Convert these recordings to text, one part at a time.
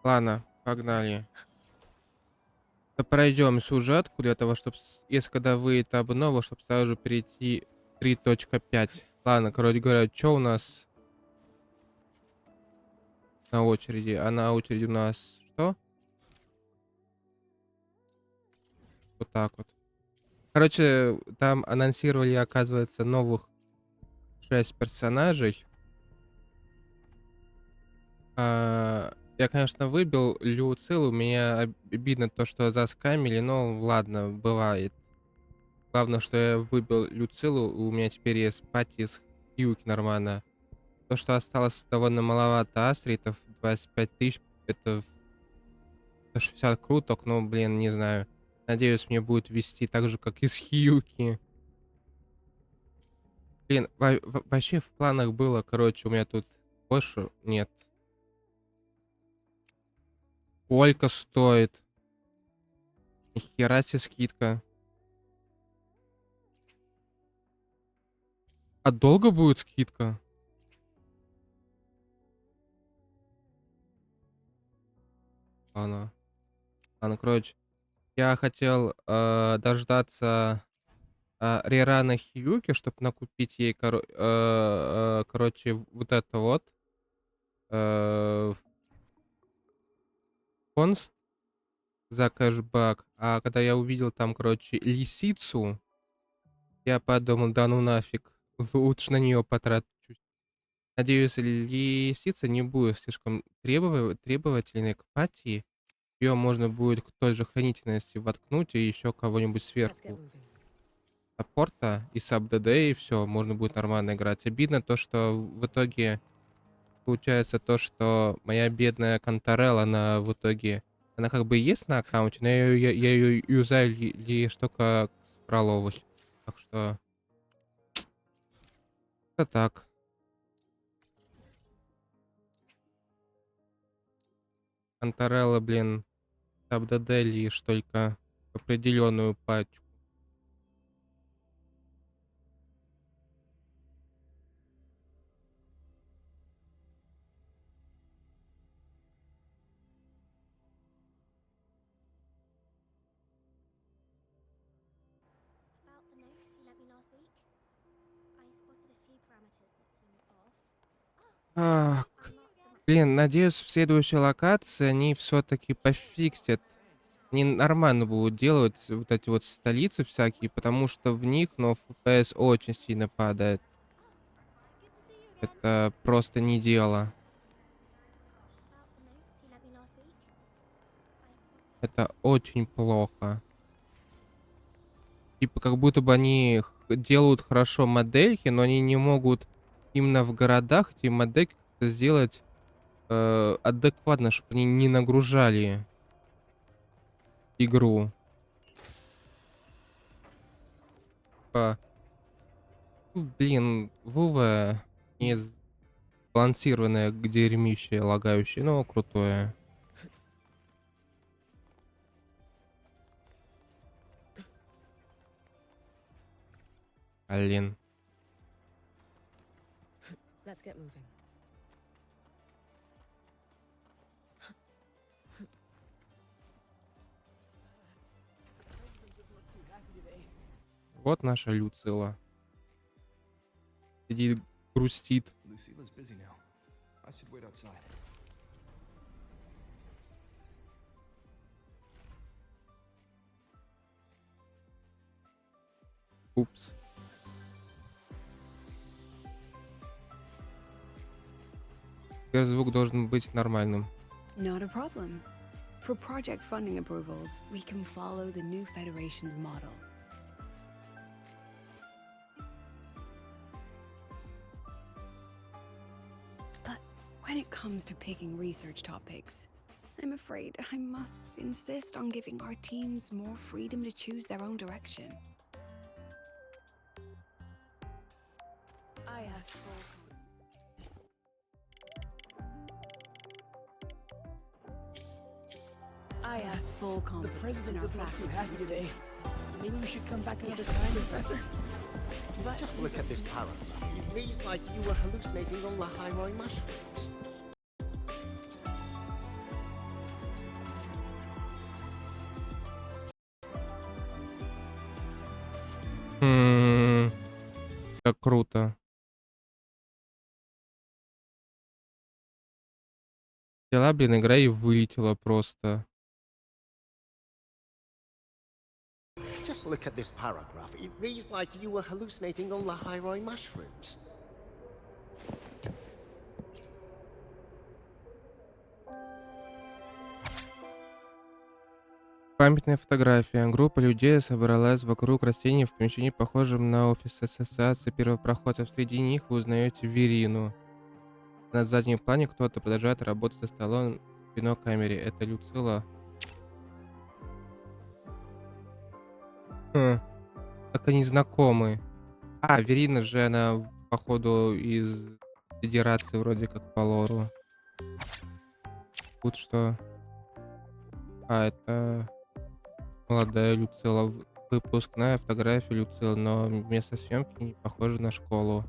Ладно, погнали. Пройдем сюжетку для того, чтобы, если когда выйдет обнова, чтобы сразу же перейти 3.5. Ладно, короче говоря, что у нас на очереди? А на очереди у нас что? Вот так вот. Короче, там анонсировали, оказывается, новых 6 персонажей. Я, конечно, выбил Люцилу. Меня обидно то, что заскамили, но ладно, бывает. Главное, что я выбил Люцилу, у меня теперь есть пати с Хьюки нормально. То, что осталось довольно маловато астритов, 25 тысяч, это 60 круток, но, блин, не знаю. Надеюсь, мне будет вести так же, как и с Хьюки. Блин, вообще в планах было, короче, у меня тут больше нет. Сколько стоит? Нихера себе скидка. А долго будет скидка? Ладно. Ладно, короче. Я хотел дождаться рерана Хьюки, чтобы накупить ей, короче, вот это вот. Конст за кэшбэк. А когда я увидел там, короче, лисицу, я подумал, да ну нафиг. Лучше на нее потрачусь. Надеюсь, лисица не будет слишком требовательной к пати. Ее можно будет к той же хранительности воткнуть и еще кого-нибудь сверху саппорта и саб-ДД, и все, можно будет нормально играть. Обидно то, что в итоге получается то, что моя бедная Конторел, она в итоге, она как бы есть на аккаунте, но я ее юзаю лишь только с проловой. Так что это так. Конторелла, блин, саб-ДД лишь только определенную пачку. Так, блин, надеюсь, в следующей локации они все-таки пофиксят. Они нормально будут делать вот эти вот столицы всякие, потому что в них, но FPS очень сильно падает. Это просто не дело. Это очень плохо. Типа как будто бы они делают хорошо модельки, но они не могут именно в городах эти модельки как-то сделать адекватно, чтобы они не нагружали игру. Блин, Вова не сбалансированное дерьмище лагающее, но крутое. Блин. Вот наша Люцила. Сидит, грустит. Упс. Теперь звук должен быть нормальным. Not a problem. For project funding approvals, we can follow the new Federation's model. But when it comes to picking research topics, I'm afraid I must insist on giving our teams more freedom to choose their own direction. I have full confidence. The president in our doesn't look too happy faculty's today. abilities. Maybe we should come back another time, Professor? But Just look at this paragraph. It reads like you were hallucinating on the high mushrooms. Как круто. Взяла, блин, игра и вылетела просто. Just look at this paragraph. It reads like you were hallucinating on the high mushrooms. Памятная фотография. Группа людей собралась вокруг растений в помещении, похожем на офис ассоциации первопроходцев. Среди них вы узнаете Верину. На заднем плане кто-то продолжает работать за столом в кинокамере. Это Люцила. Хм, как они знакомы. А, Верина же, она, походу, из Федерации вроде как по лору. Тут что? А, это молодая Люцила. Выпускная фотография Люцилы, но место съемки не похоже на школу.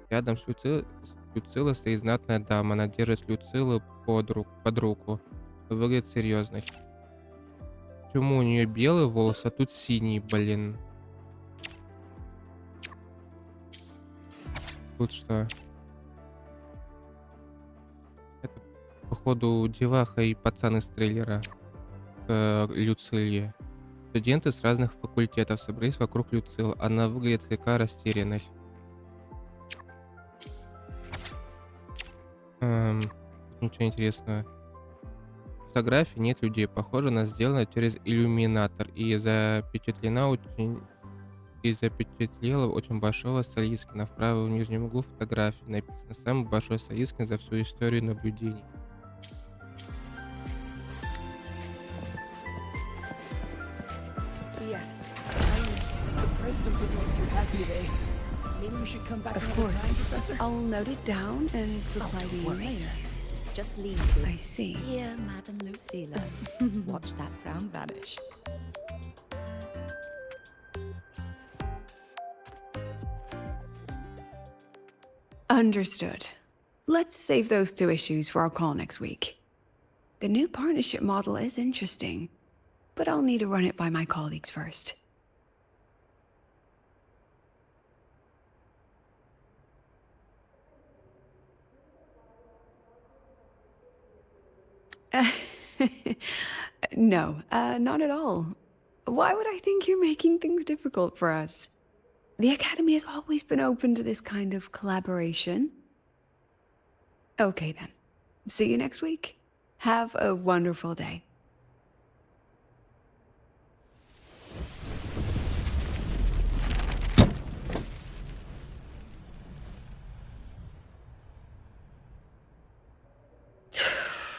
Рядом с Люцилой стоит знатная дама. Она держит Люцилу под руку. Выглядит серьезной. Почему у нее белые волосы, а тут синие, блин? Тут что? Это, походу, деваха и пацан из трейлера к Люциле. Студенты с разных факультетов собрались вокруг Люцилы. Она выглядит слегка растерянной. Ничего интересного. Фотографии нет людей. Похоже, она сделана через иллюминатор и запечатлела очень большого Саискина. В правом нижнем углу фотографии написано «Самый большой Саискин за всю историю наблюдений». Yes. The president doesn't look too happy today. Maybe we should come back Of another course. time, Professor? I'll note it down and reply to you worry. later. Just leave with, I see. dear Madam Lucilla. Watch that frown vanish. Understood. Let's save those two issues for our call next week. The new partnership model is interesting, but I'll need to run it by my colleagues first. No, not at all. Why would I think you're making things difficult for us? The Academy has always been open to this kind of collaboration. Okay then. See you next week. Have a wonderful day.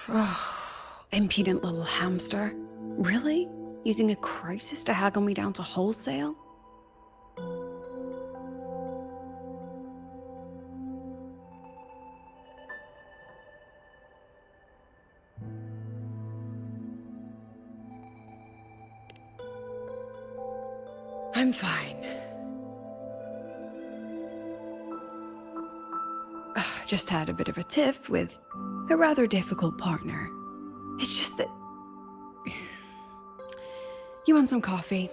Ugh, impudent little hamster. Really? Using a crisis to haggle me down to wholesale? I'm fine. Just had a bit of a tiff with a rather difficult partner. It's just that... You want some coffee?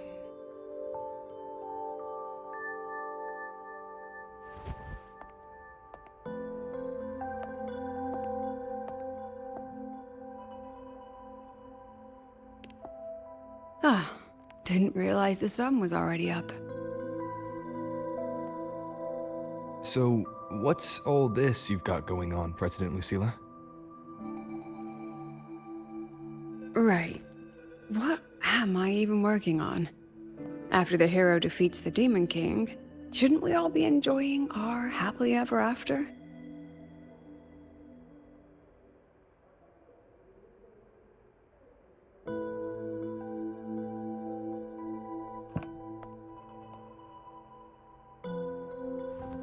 Ah, didn't realize the sun was already up. So, what's all this you've got going on, President Lucilla? Right. What am I even working on? After the hero defeats the Demon King, shouldn't we all be enjoying our happily ever after?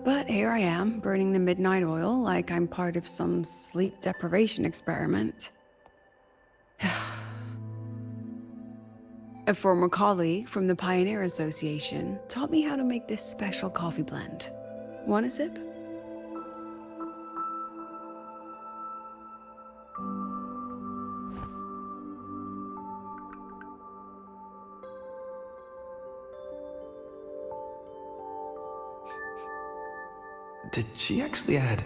But here I am, burning the midnight oil like I'm part of some sleep deprivation experiment. A former colleague from the Pioneer Association taught me how to make this special coffee blend. Want a sip? Did she actually add?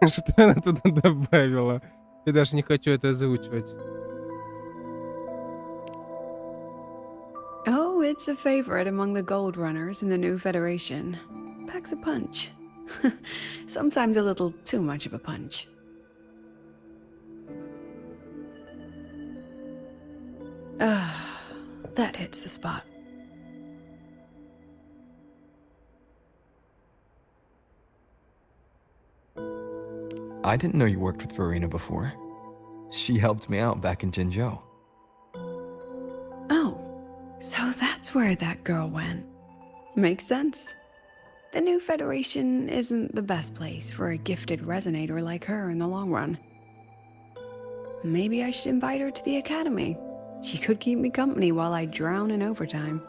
Что она туда добавила? Я даже не хочу это озвучивать. Oh, it's a favorite among the gold runners in the new federation. Packs a punch. Sometimes a little too much of a punch. That hits the spot. I didn't know you worked with Verena before. She helped me out back in Jinzhou. Oh, so that's where that girl went. Makes sense. The new federation isn't the best place for a gifted resonator like her in the long run. Maybe I should invite her to the academy. She could keep me company while I drown in overtime.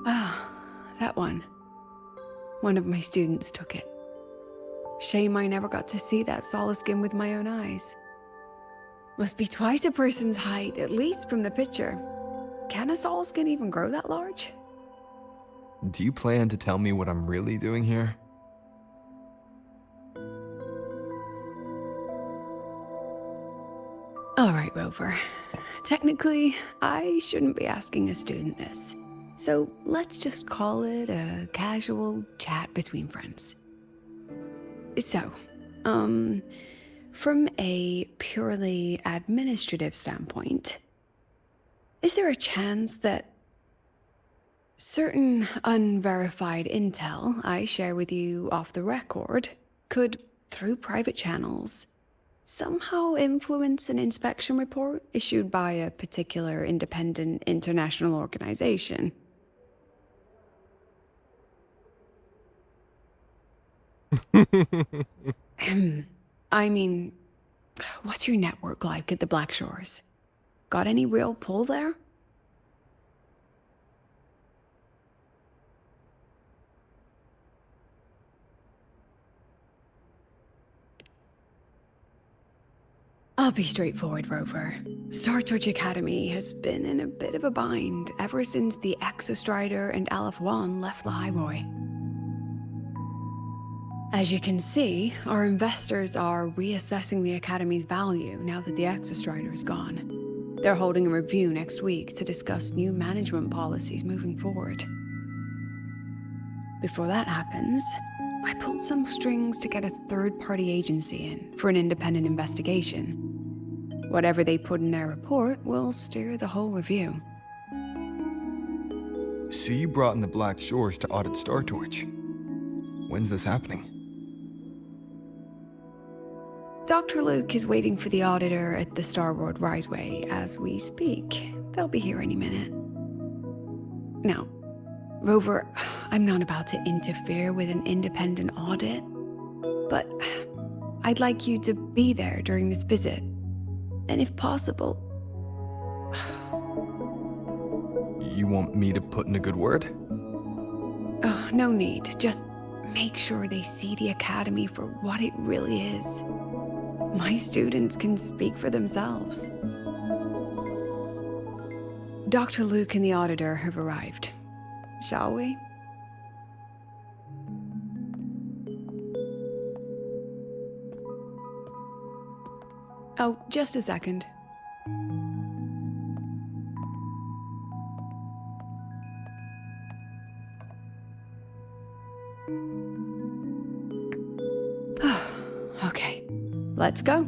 Ah, that one. One of my students took it. Shame I never got to see that Solaskin with my own eyes. Must be twice a person's height, at least from the picture. Can a Solaskin even grow that large? Do you plan to tell me what I'm really doing here? All right, Rover. Technically, I shouldn't be asking a student this. So let's just call it a casual chat between friends. So, from a purely administrative standpoint, is there a chance that certain unverified intel I share with you off the record could, through private channels, somehow influence an inspection report issued by a particular independent international organization? I mean, what's your network like at the Black Shores? Got any real pull there? I'll be straightforward, Rover. Star Touch Academy has been in a bit of a bind ever since the Exostrider and Aleph One left the highway. As you can see, our investors are reassessing the Academy's value now that the Exostrider is gone. They're holding a review next week to discuss new management policies moving forward. Before that happens, I pulled some strings to get a third-party agency in for an independent investigation. Whatever they put in their report will steer the whole review. So you brought in the Black Shores to audit Star Torch. When's this happening? Dr. Luke is waiting for the auditor at the Starboard Riseway as we speak. They'll be here any minute. Now, Rover, I'm not about to interfere with an independent audit, but I'd like you to be there during this visit. And if possible... You want me to put in a good word? Oh, no need. Just make sure they see the Academy for what it really is. My students can speak for themselves. Dr. Luke and the auditor have arrived. Shall we? Oh, just a second. Okay, let's go.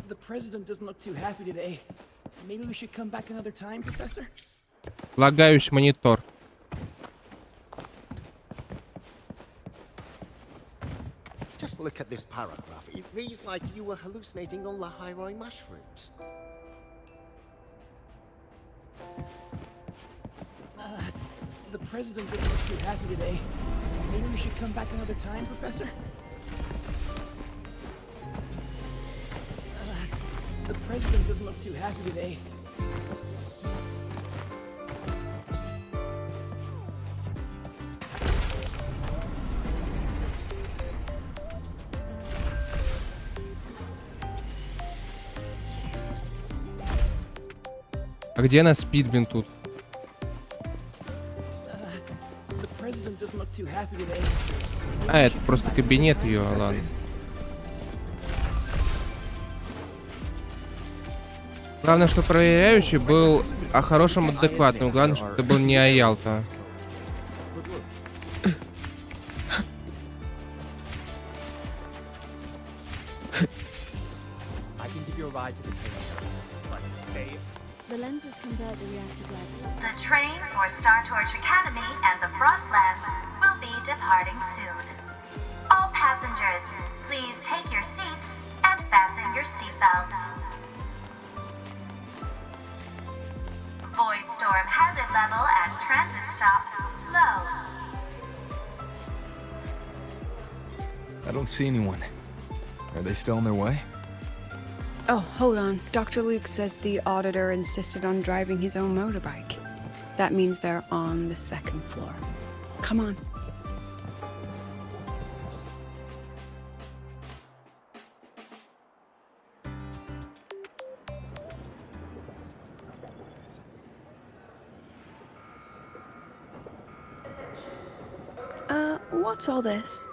The president doesn't look too happy today. Maybe we should come back another time, Professor? Лагающий монитор. Just look at this paragraph. It reads like you were hallucinating on the high mushrooms. The president doesn't look too happy today. Maybe we should come back another time, Professor? The president doesn't look too happy today. А где она спит, блин, тут? The president doesn't look too happy today. А, это просто кабинет ее, ладно. Главное, что проверяющий был о хорошем адекватном. Главное, что это был не Аялта. The lenses convert the reactive light. The train for Star Torch Academy and the Frostlands will be departing soon. All passengers, please take your seats and fasten your seatbelts. Void storm hazard level at transit stops low. I don't see anyone. Are they still on their way? Oh, hold on. Dr. Luke says the auditor insisted on driving his own motorbike. That means they're on the second floor. Come on. What's all this?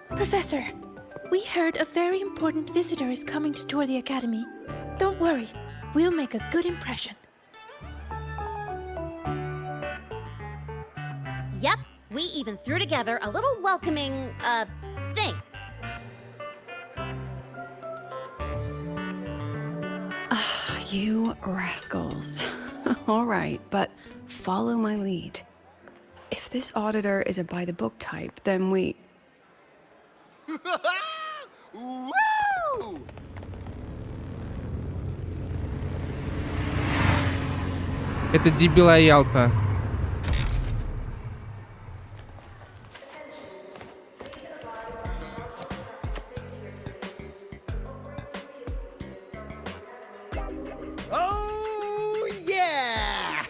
Professor, we heard a very important visitor is coming to tour the academy. Don't worry, we'll make a good impression. Yep, we even threw together a little welcoming, thing. You rascals. All right, but follow my lead. If this auditor is a by-the-book type, then we... Woo! Это дебил Аялта. Oh, yeah!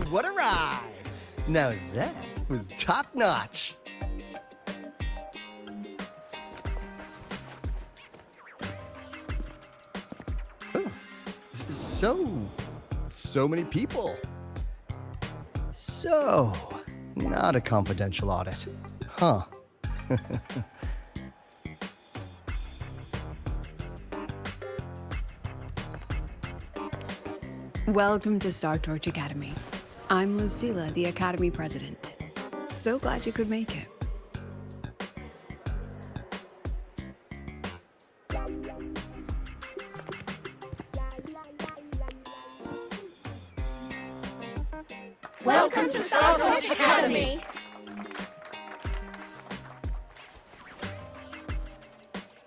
What a ride! Now that was top-notch. So many people. So, not a confidential audit, huh? Welcome to Star Torch Academy. I'm Lucilla, the Academy President. So glad you could make it. Welcome to Star Torch Academy!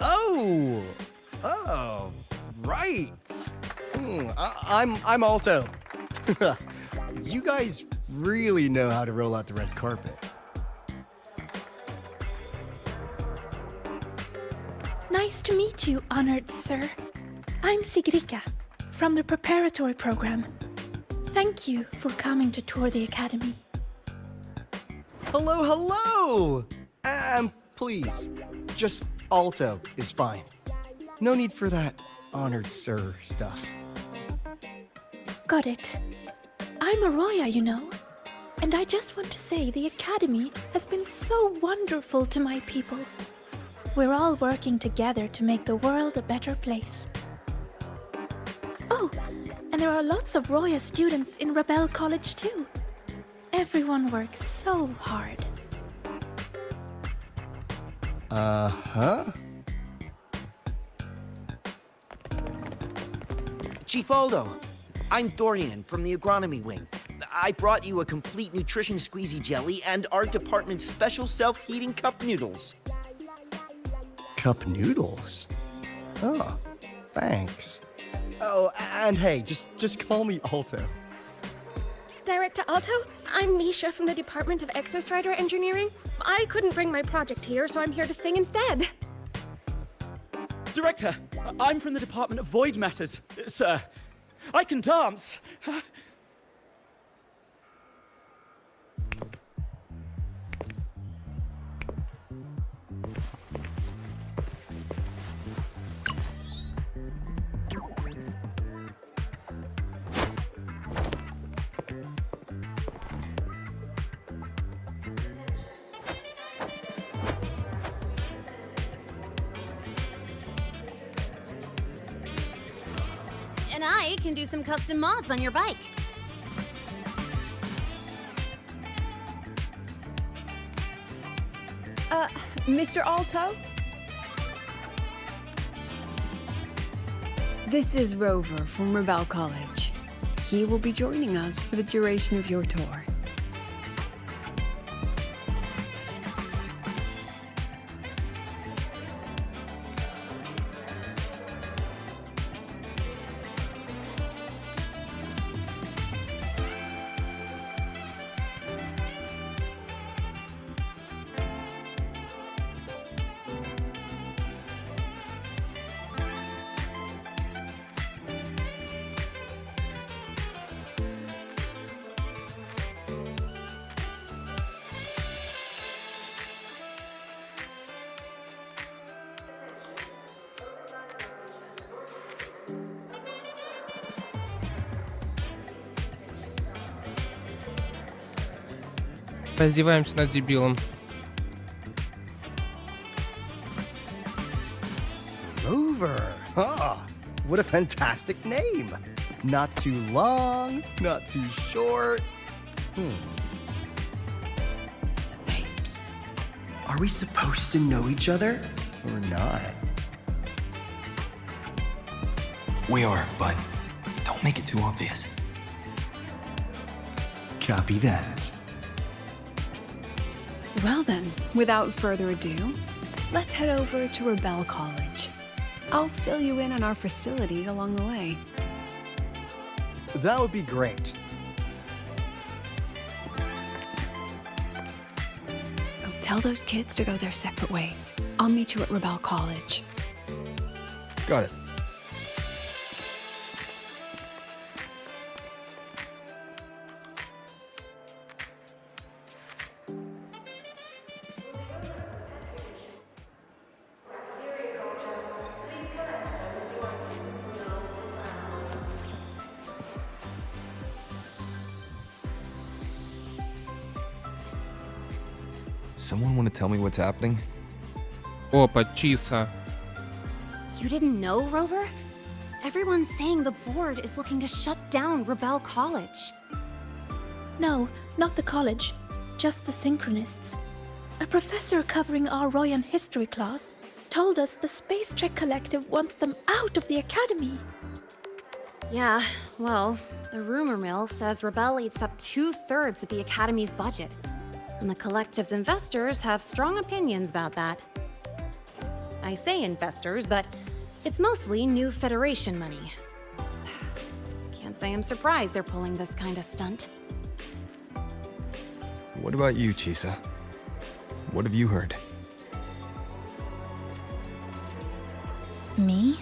Oh, right. I'm Alto. You guys really know how to roll out the red carpet. Nice to meet you, honored sir. I'm Sigrika, from the preparatory program. Thank you for coming to tour the academy. Hello. Please, just Alto is fine. No need for that honored sir stuff. Got it. I'm Arroya, you know. And I just want to say the academy has been so wonderful to my people. We're all working together to make the world a better place. Oh, and there are lots of Roya students in Rebel College too. Everyone works so hard. Uh-huh. Chief Aldo, I'm Dorian from the agronomy wing. I brought you a complete nutrition squeezy jelly and our department's special self-heating cup noodles. Cup noodles? Oh, thanks. Oh, and hey, just call me Alto. Director Alto, I'm Misha from the Department of Exostrider Engineering. I couldn't bring my project here, so I'm here to sing instead. Director, I'm from the Department of Void Matters. Sir, I can dance. And I can do some custom mods on your bike. Mr. Alto? This is Rover from Rebel College. He will be joining us for the duration of your tour. Раздеваемся над дебилом. Rover. Ah, what a fantastic name. Not too long, not too short. Hey, psst. Are we supposed to know each other or not? We are, but don't make it too obvious. Copy that. Well then, without further ado, let's head over to Rebel College. I'll fill you in on our facilities along the way. That would be great. Oh, tell those kids to go their separate ways. I'll meet you at Rebel College. Got it. Someone want to tell me what's happening? Опа, Чиса. You didn't know, Rover? Everyone's saying the board is looking to shut down Rebel College. No, not the college, just the Synchronists. A professor covering our Royan history class told us the Space Trek Collective wants them out of the academy. Yeah, well, the rumor mill says Rebel eats up 2/3 of the Academy's budget. And the Collective's investors have strong opinions about that. I say investors, but it's mostly new Federation money. Can't say I'm surprised they're pulling this kind of stunt. What about you, Chisa? What have you heard? Me?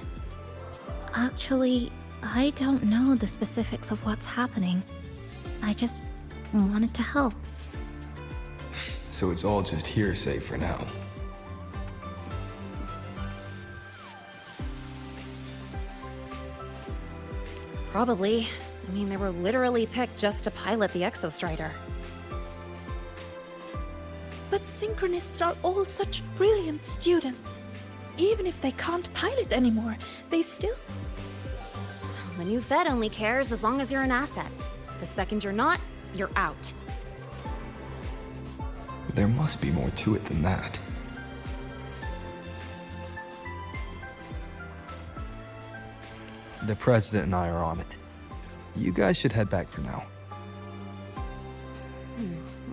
Actually, I don't know the specifics of what's happening. I just wanted to help. So it's all just hearsay for now. Probably. I mean, they were literally picked just to pilot the Exostrider. But Synchronists are all such brilliant students. Even if they can't pilot anymore, they still... The new Fed only cares as long as you're an asset. The second you're not, you're out. There must be more to it than that. The president and I are on it. You guys should head back for now.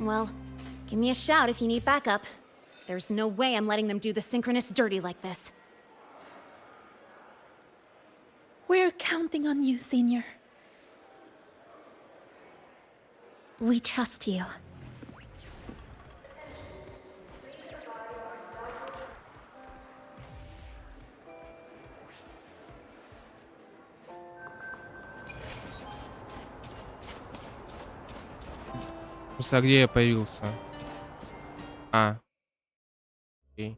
Well, give me a shout if you need backup. There's no way I'm letting them do the synchronous dirty like this. We're counting on you, Senior. We trust you. А где я появился? А. Окей.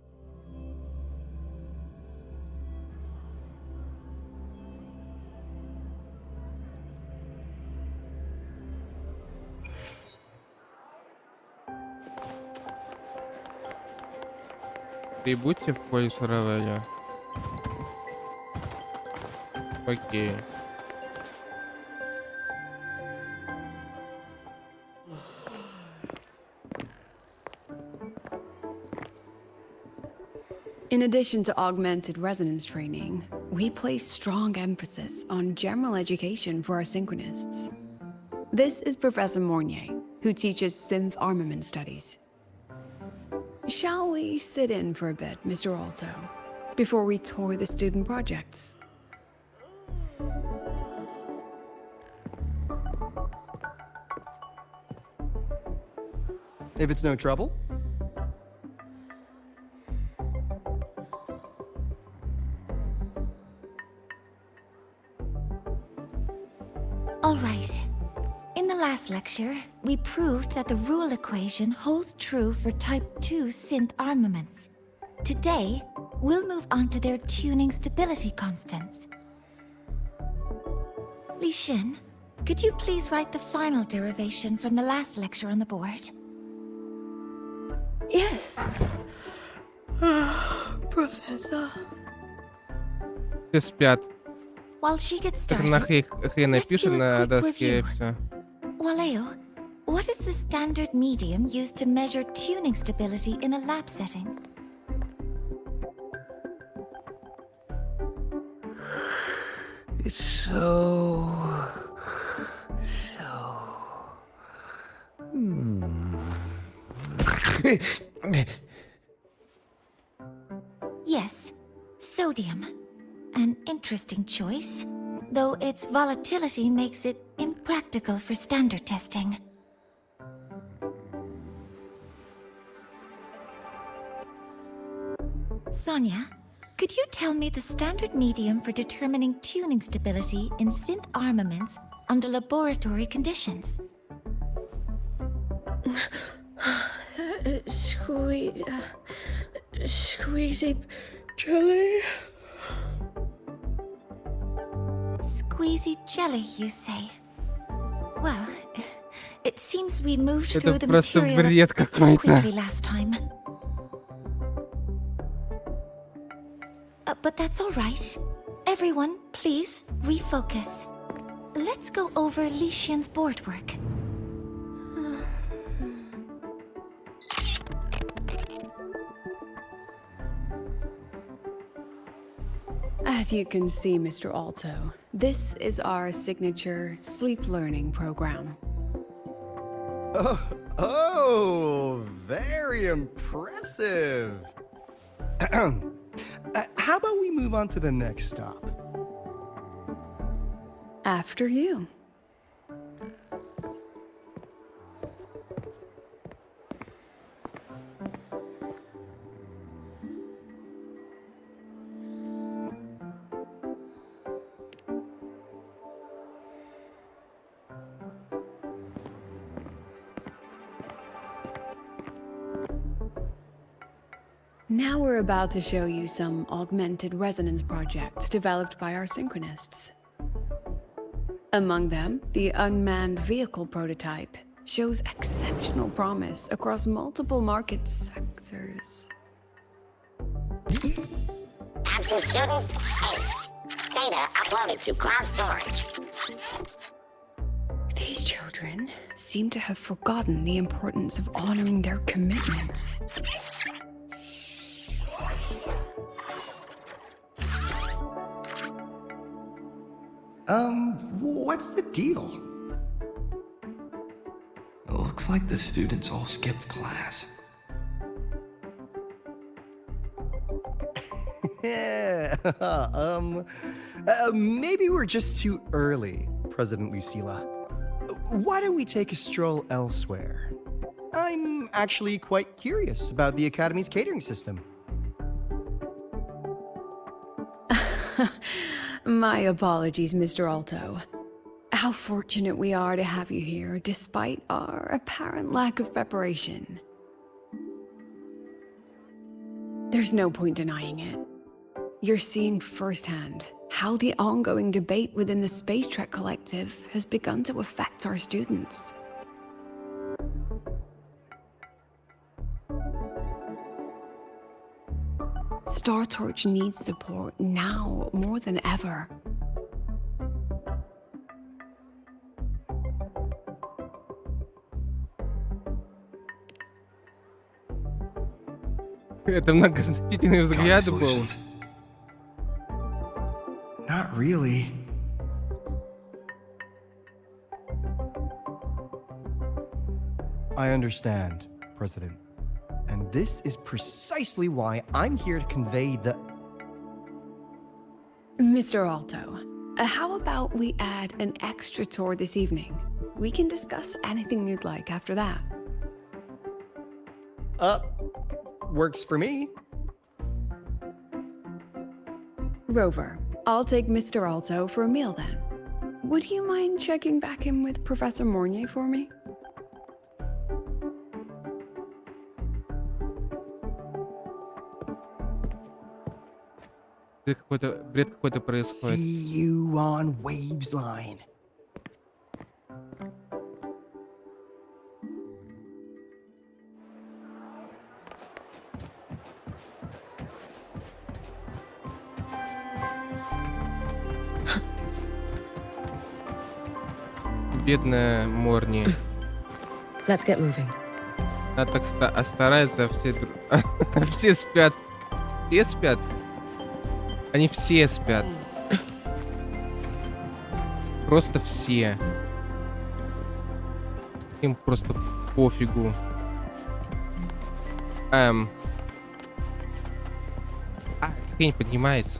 Прибудьте в полис Равеля. Окей. In addition to augmented resonance training, we place strong emphasis on general education for our synchronists. This is Professor Mornier, who teaches synth armament studies. Shall we sit in for a bit, Mr. Alto, before we tour the student projects? If it's no trouble. All right. In the last lecture, we proved that the rule equation holds true for Type 2 synth armaments. Today, we'll move on to their tuning stability constants. Li Xin, could you please write the final derivation from the last lecture on the board? Yes. Professor. Все спят. While she gets Сейчас started, она хрен напишет do a на quick доске и review. все. Waleo, what is the standard medium used to measure tuning stability in a lab setting? It's so... Yes, sodium. An interesting choice, though its volatility makes it impractical for standard testing. Sonia, could you tell me the standard medium for determining tuning stability in synth armaments under laboratory conditions? Squeezy jelly. Squeezy jelly, you say? Well, it seems we moved Это through the просто material бред too какой-то. quickly last time. But that's all right. Everyone, please refocus. Let's go over Li Xian's board work. As you can see, Mr. Alto, this is our signature sleep learning program. Oh, very impressive. How about we move on to the next stop? After you. Now we're about to show you some augmented resonance projects developed by our synchronists. Among them, the unmanned vehicle prototype shows exceptional promise across multiple market sectors. Absent students, 8. Data uploaded to cloud storage. These children seem to have forgotten the importance of honoring their commitments. What's the deal? It looks like the students all skipped class. Yeah, maybe we're just too early, President Lucila. Why don't we take a stroll elsewhere? I'm actually quite curious about the Academy's catering system. My apologies, Mr. Alto. How fortunate we are to have you here, despite our apparent lack of preparation. There's no point denying it. You're seeing firsthand how the ongoing debate within the Space Trek Collective has begun to affect our students. Star Torch needs support now more than ever. Это многозначительный взгляд был. Solutions. Not really. I understand, President. And this is precisely why I'm here to convey the... Mr. Alto, how about we add an extra tour this evening? We can discuss anything you'd like after that. Works for me. Rover, I'll take Mr. Alto for a meal then. Would you mind checking back in with Professor Mornier for me? Бред какой-то происходит. See you on Waves Line. Бедная Морни. Let's get moving. Она так старается, все спят. Все спят? Они все спят. Просто все. Им просто пофигу. Хрень поднимается.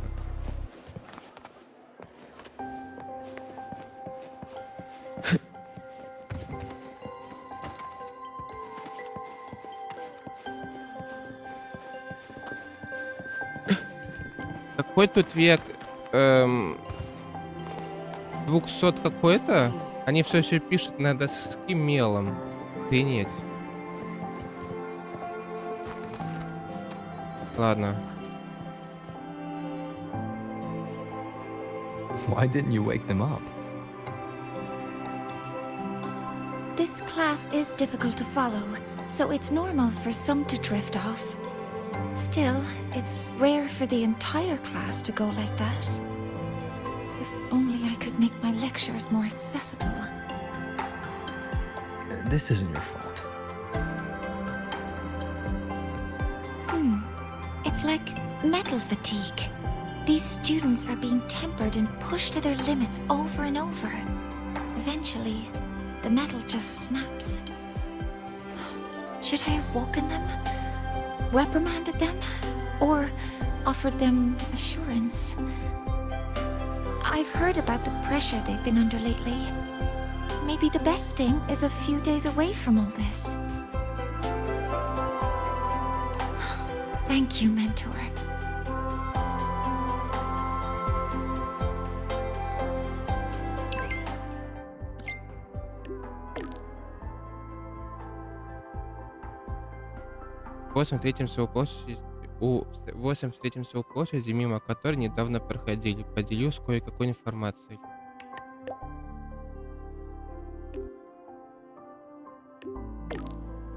Какой тут век? 200 какой-то? Они все еще пишут на доске мелом. Охренеть. Ладно. Why didn't you wake them up? This class is difficult to follow, so it's normal for some to drift off. Still, it's rare for the entire class to go like that. If only I could make my lectures more accessible. This isn't your fault. It's like metal fatigue. These students are being tempered and pushed to their limits over and over. Eventually, the metal just snaps. Should I have woken them? Reprimanded them? Or offered them assurance? I've heard about the pressure they've been under lately. Maybe the best thing is a few days away from all this. Thank you, mentor. Восемь встретим всего площади, мимо которой недавно проходили. Поделюсь кое-какой информацией.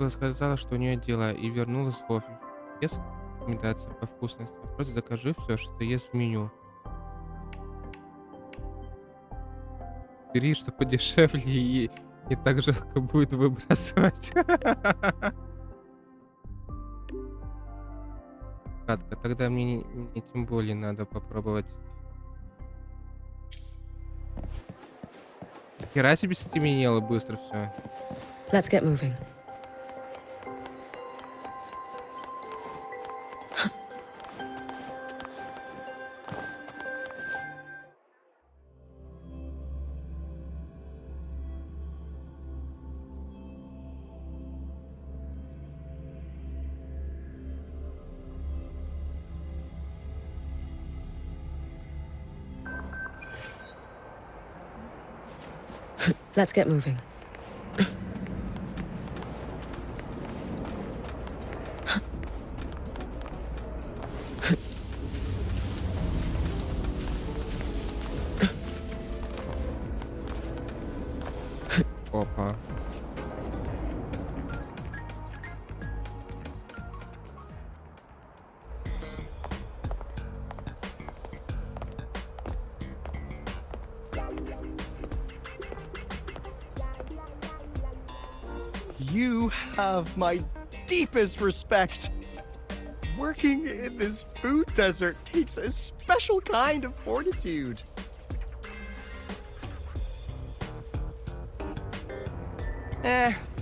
Она сказала, что у нее дела, и вернулась в офис. Без рекомендаций по вкусности. Просто закажи все, что есть в меню. бери, что подешевле, и не так жалко будет выбрасывать. Катка, тогда мне тем более надо попробовать. Хера себе стеменело быстро все. Let's get moving. Let's get moving. Опа. You have my deepest respect. Working in this food desert takes a special kind of fortitude.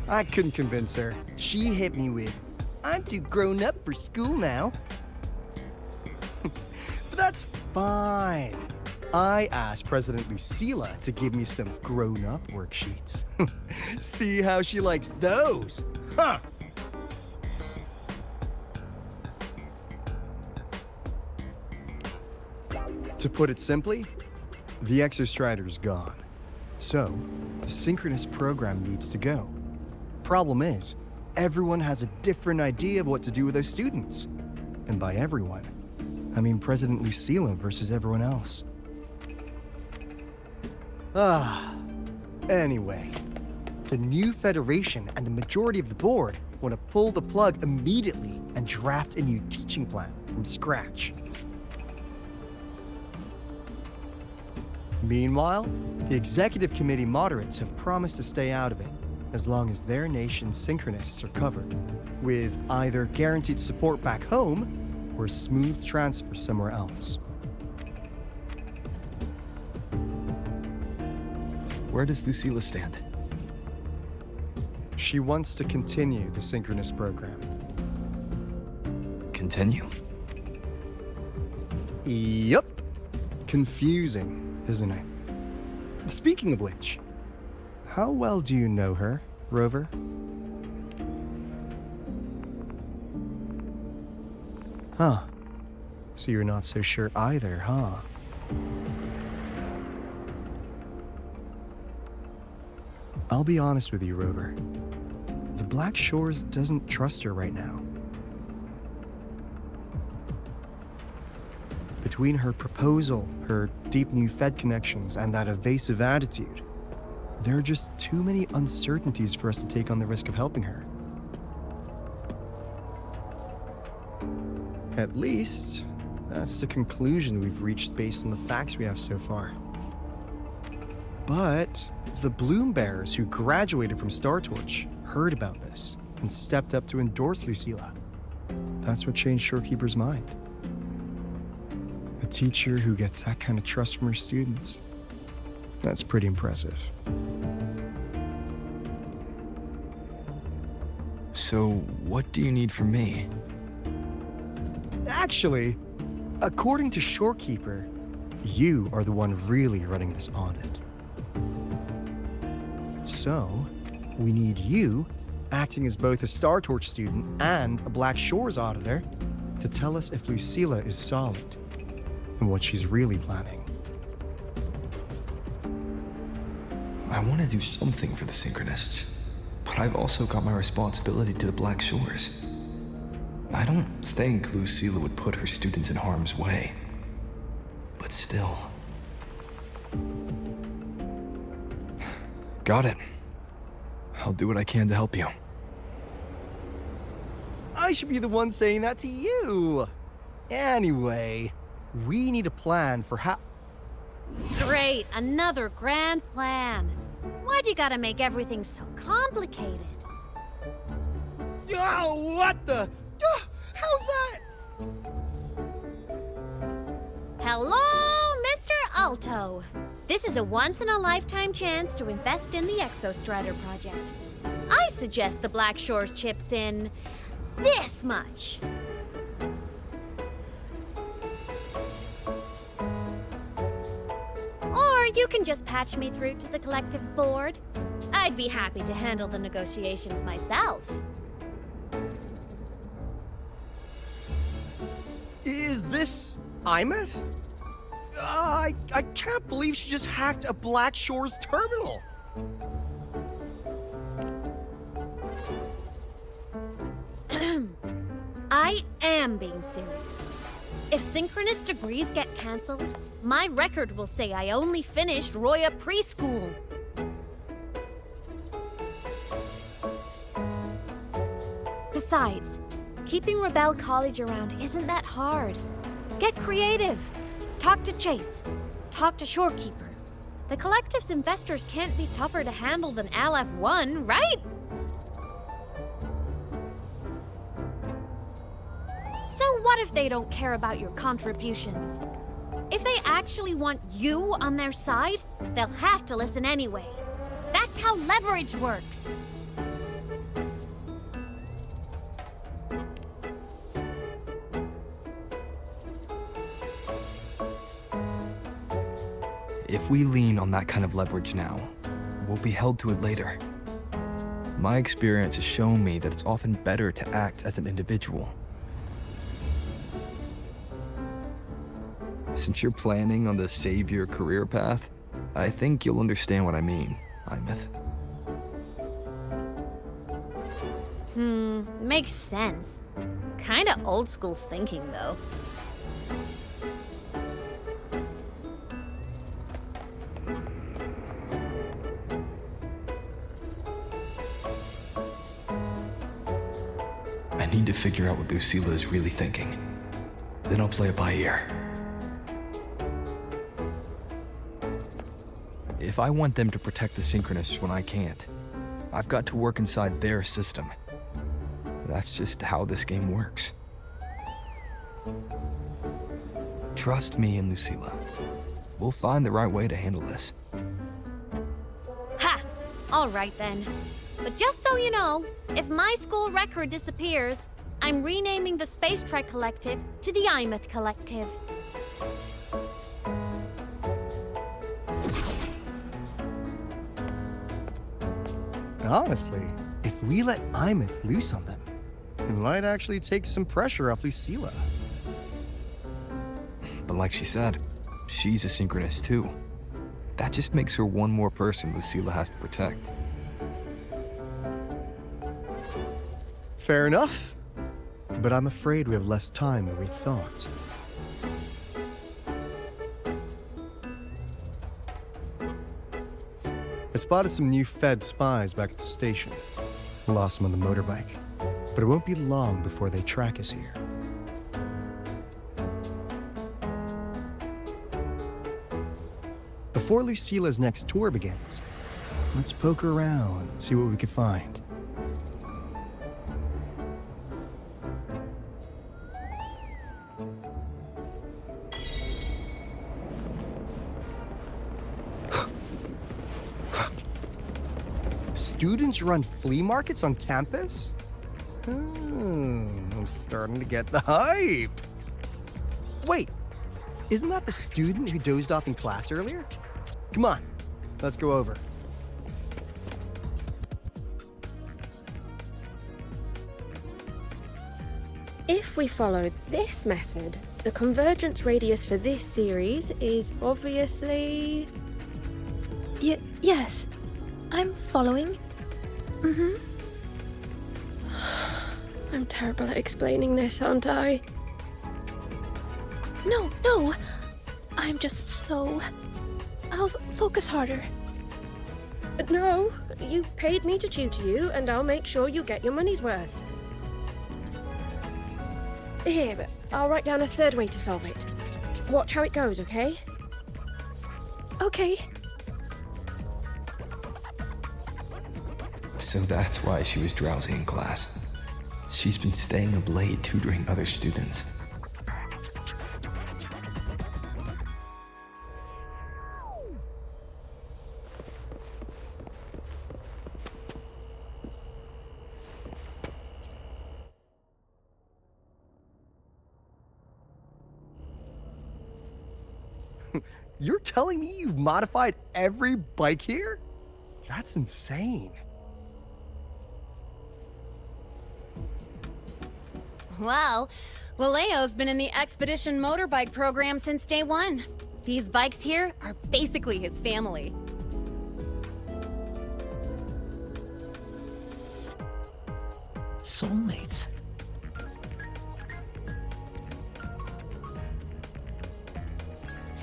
I couldn't convince her. She hit me with, I'm too grown up for school now. But that's fine. I asked President Lucila to give me some grown-up worksheets. See how she likes those, huh? To put it simply, the Exostrider's gone. So, the synchronous program needs to go. Problem is, everyone has a different idea of what to do with those students. And by everyone, I mean President Lucila versus everyone else. Anyway, the new Federation and the majority of the board want to pull the plug immediately and draft a new teaching plan from scratch. Meanwhile, the executive committee moderates have promised to stay out of it as long as their nation's synchronists are covered, with either guaranteed support back home or a smooth transfer somewhere else. Where does Lucila stand? She wants to continue the synchronous program. Continue? Yup. Confusing, isn't it? Speaking of which, how well do you know her, Rover? Huh. So you're not so sure either, huh? I'll be honest with you, Rover. The Black Shores doesn't trust her right now. Between her proposal, her deep new Fed connections, and that evasive attitude, there are just too many uncertainties for us to take on the risk of helping her. At least, that's the conclusion we've reached based on the facts we have so far. But the Bloom Bearers who graduated from Star Torch heard about this and stepped up to endorse Lucila. That's what changed Shorekeeper's mind. A teacher who gets that kind of trust from her students. That's pretty impressive. So, what do you need from me? Actually, according to Shorekeeper, you are the one really running this audit. So, we need you, acting as both a Star Torch student and a Black Shores auditor, to tell us if Lucila is solid and what she's really planning. I want to do something for the Synchronists, but I've also got my responsibility to the Black Shores. I don't think Lucila would put her students in harm's way, but still. Got it. I'll do what I can to help you. I should be the one saying that to you. Anyway, we need a plan for how... Great, another grand plan. Why'd you gotta make everything so complicated? Oh, what the? How's that? Hello, Mr. Alto. This is a once-in-a-lifetime chance to invest in the Exostrider project. I suggest the Black Shores chips in this much. Or you can just patch me through to the collective's board. I'd be happy to handle the negotiations myself. Is this Imeth? I can't believe she just hacked a Black Shores terminal. I am being serious. If synchronous degrees get cancelled, my record will say I only finished Roya preschool. Besides, keeping Rebel College around isn't that hard. Get creative. Talk to Chase. Talk to Shorekeeper. The collective's investors can't be tougher to handle than LF1, right? So what if they don't care about your contributions? If they actually want you on their side, they'll have to listen anyway. That's how leverage works. If we lean on that kind of leverage now, we'll be held to it later. My experience has shown me that it's often better to act as an individual. Since you're planning on the savior career path, I think you'll understand what I mean, Imeth. Makes sense. Kinda old school thinking, though. I need to figure out what Lucilla is really thinking. Then I'll play it by ear. If I want them to protect the Synchronists when I can't, I've got to work inside their system. That's just how this game works. Trust me and Lucilla. We'll find the right way to handle this. Ha! All right then. But just so you know, if my school record disappears, I'm renaming the Space Trek Collective to the Imeth Collective. Honestly, if we let Imeth loose on them, it might actually take some pressure off Lucilla. But like she said, she's a synchronist too. That just makes her one more person Lucilla has to protect. Fair enough. But I'm afraid we have less time than we thought. I spotted some new Fed spies back at the station. Lost them on the motorbike. But it won't be long before they track us here. Before Lucilla's next tour begins, let's poke around and see what we can find. Students run flea markets on campus? I'm starting to get the hype. Wait, isn't that the student who dozed off in class earlier? Come on, let's go over. If we follow this method, the convergence radius for this series is obviously... Yes, I'm following. I'm terrible at explaining this, aren't I? No. I'm just slow. I'll focus harder. No, you paid me to tutor you, and I'll make sure you get your money's worth. Here, I'll write down a third way to solve it. Watch how it goes, okay? Okay. So that's why she was drowsy in class. She's been staying up late tutoring other students. You're telling me you've modified every bike here? That's insane. Well, Valeo's been in the Expedition motorbike program since day one. These bikes here are basically his family. Soulmates.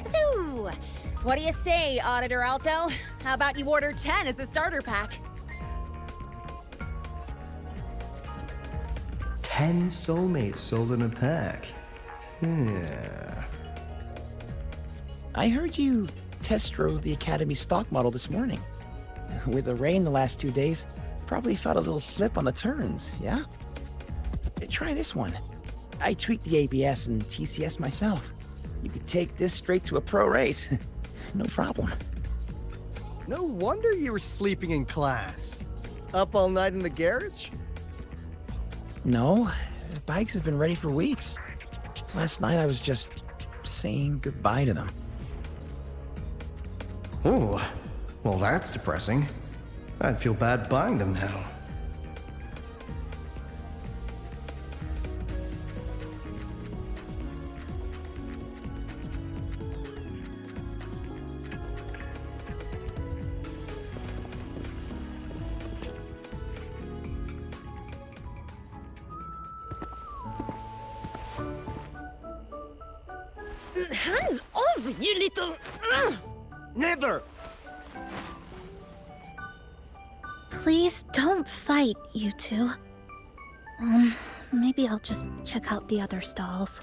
So, what do you say, Auditor Alto? How about you order 10 as a starter pack? 10 soulmates sold in a pack. Yeah. I heard you test drove the Academy stock model this morning. With the rain the last 2 days, probably felt a little slip on the turns, yeah? Try this one. I tweaked the ABS and TCS myself. You could take this straight to a pro race. No problem. No wonder you were sleeping in class. Up all night in the garage? No, the bikes have been ready for weeks. Last night I was just saying goodbye to them. Oh, well that's depressing. I'd feel bad buying them now. Hands off, you little... Never! Please don't fight, you two. Maybe I'll just check out the other stalls.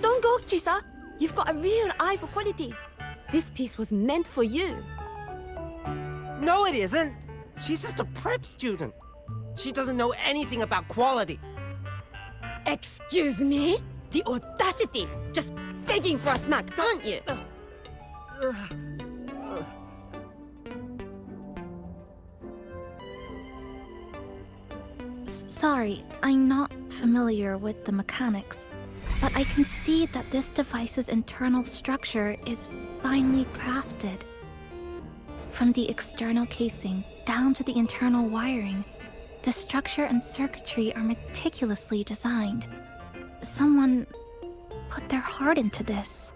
Don't go, Chisa. You've got a real eye for quality. This piece was meant for you. No, it isn't. She's just a prep student. She doesn't know anything about quality. Excuse me? The audacity! Just begging for a smack, aren't you? Sorry, I'm not familiar with the mechanics, but I can see that this device's internal structure is finely crafted. From the external casing down to the internal wiring, the structure and circuitry are meticulously designed. Someone put their heart into this.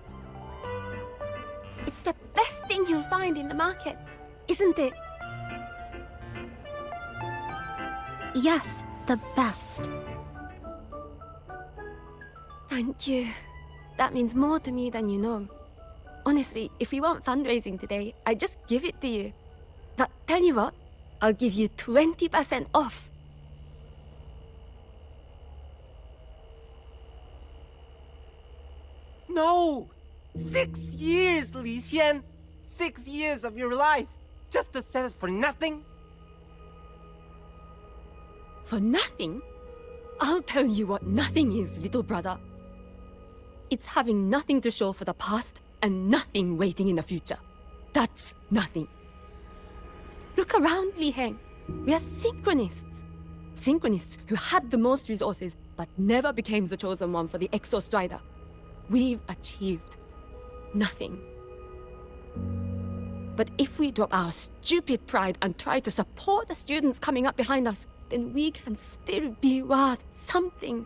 It's the best thing you'll find in the market, isn't it? Yes, the best. Thank you. That means more to me than you know. Honestly, if we want fundraising today, I'd just give it to you. But tell you what, I'll give you 20% off. No! 6 years, Li Xian! 6 years of your life, just to sell it for nothing? For nothing? I'll tell you what nothing is, little brother. It's having nothing to show for the past and nothing waiting in the future. That's nothing. Look around, Li Heng. We are synchronists. Synchronists who had the most resources but never became the chosen one for the Exo Strider. We've achieved nothing. But if we drop our stupid pride and try to support the students coming up behind us, then we can still be worth something.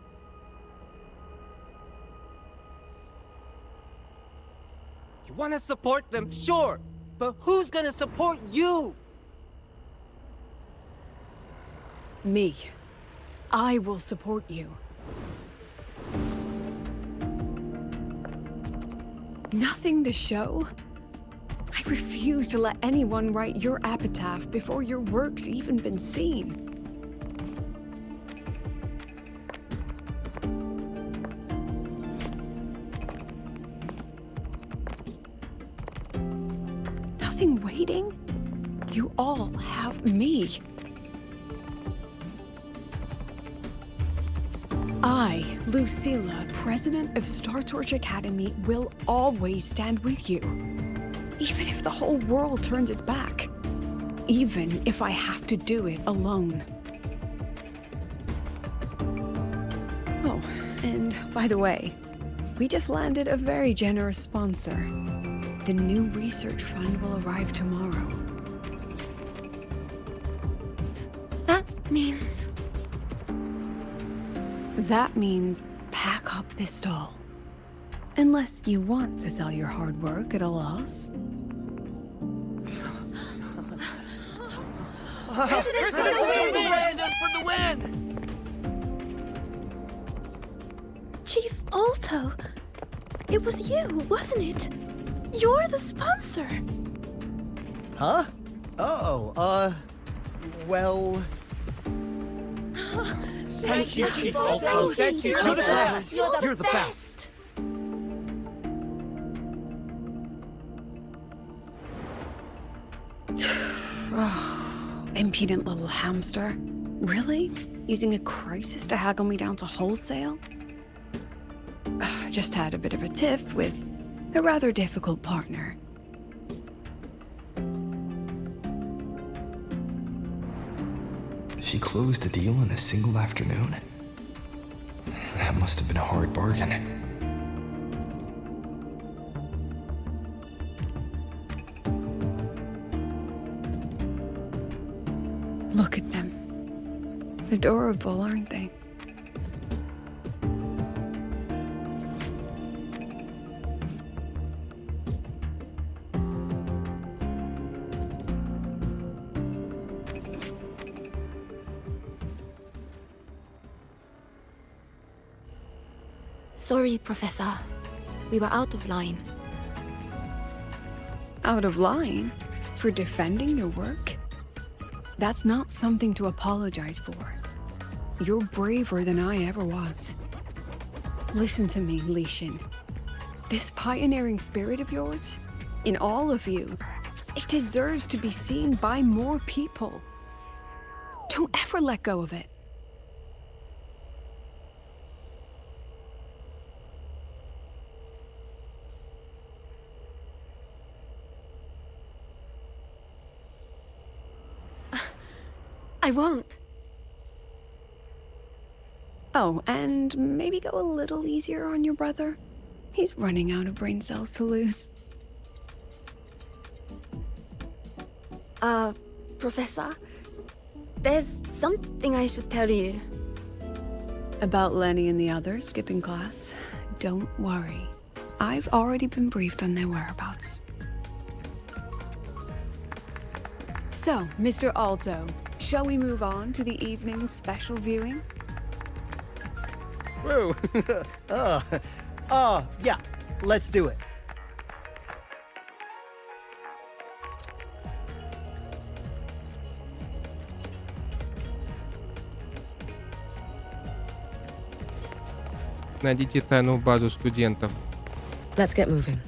You want to support them, sure, but who's gonna support you? Me. I will support you. Nothing to show? I refuse to let anyone write your epitaph before your work's even been seen. anything waiting? You all have me. I, Lucilla, president of Star Torch Academy, will always stand with you. Even if the whole world turns its back. Even if I have to do it alone. Oh, and by the way, we just landed a very generous sponsor. The new research fund will arrive tomorrow. That means... That means pack up this stall. Unless you want to sell your hard work at a loss. President for the win! President for the win! Chief Alto, it was you, wasn't it? You're the sponsor. Huh? Oh, well... Thank you, Chief Alto. Thank you, You're the best. You're the best. Impudent little hamster. Really? Using a crisis to haggle me down to wholesale? Just had a bit of a tiff with a rather difficult partner. She closed a deal in a single afternoon? That must have been a hard bargain. Look at them. Adorable, aren't they? Sorry, Professor. We were out of line. Out of line? For defending your work? That's not something to apologize for. You're braver than I ever was. Listen to me, Li Xin. This pioneering spirit of yours, in all of you, it deserves to be seen by more people. Don't ever let go of it. I won't. Oh, and maybe go a little easier on your brother. He's running out of brain cells to lose. Professor, there's something I should tell you. About Lenny and the others skipping class? Don't worry. I've already been briefed on their whereabouts. So, Mr. Alto, shall we move on to the evening's special viewing? Whoa. Yeah, let's do it. Найдите тайную базу студентов. Let's get moving.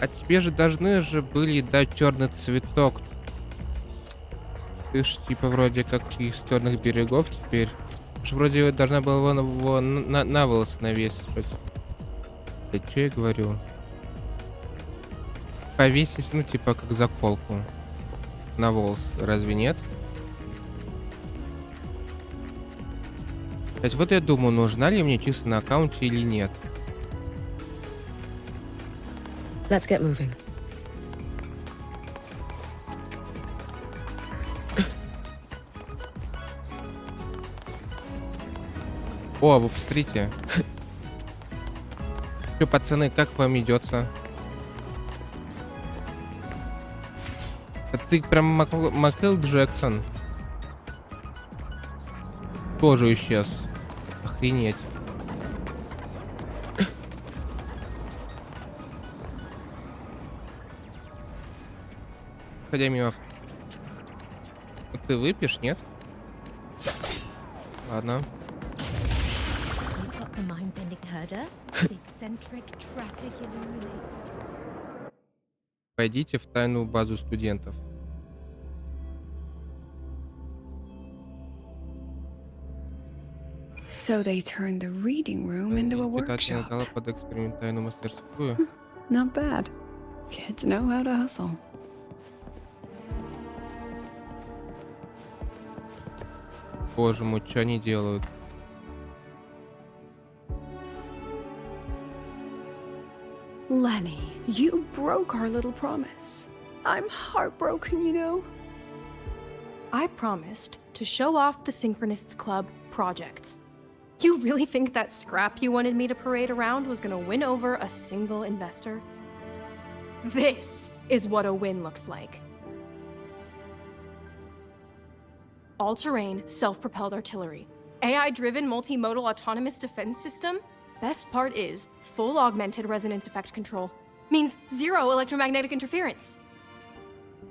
А тебе же должны же были дать черный цветок. Ты ж типа вроде как из черных берегов теперь. Ж вроде должна была его на волосы навесить. Да что я говорю? Повесить, ну типа как заколку на волос, разве нет? Кстати, вот я думаю, нужна ли мне чисто на аккаунте или нет. Let's get moving. О, вы посмотрите. Че, пацаны, как вам идется? Ты прям Майкл Джексон. Тоже исчез. Охренеть. Ходя мимо. Ты выпьешь, нет? Ладно. You've got the mind-bending herder, the eccentric traffic illuminator. Пойдите в тайную базу студентов. So they turned the reading room into a Испытательный workshop. зал под экспериментальную мастерскую. Not bad. Kids know how to hustle. Боже мой, что они делают? Lenny, you broke our little promise. I'm heartbroken, you know. I promised to show off the Synchronists Club projects. You really think that scrap you wanted me to parade around was gonna win over a single investor? This is what a win looks like. All-terrain, self-propelled artillery. AI-driven multimodal autonomous defense system? Best part is, full augmented resonance effect control. Means zero electromagnetic interference.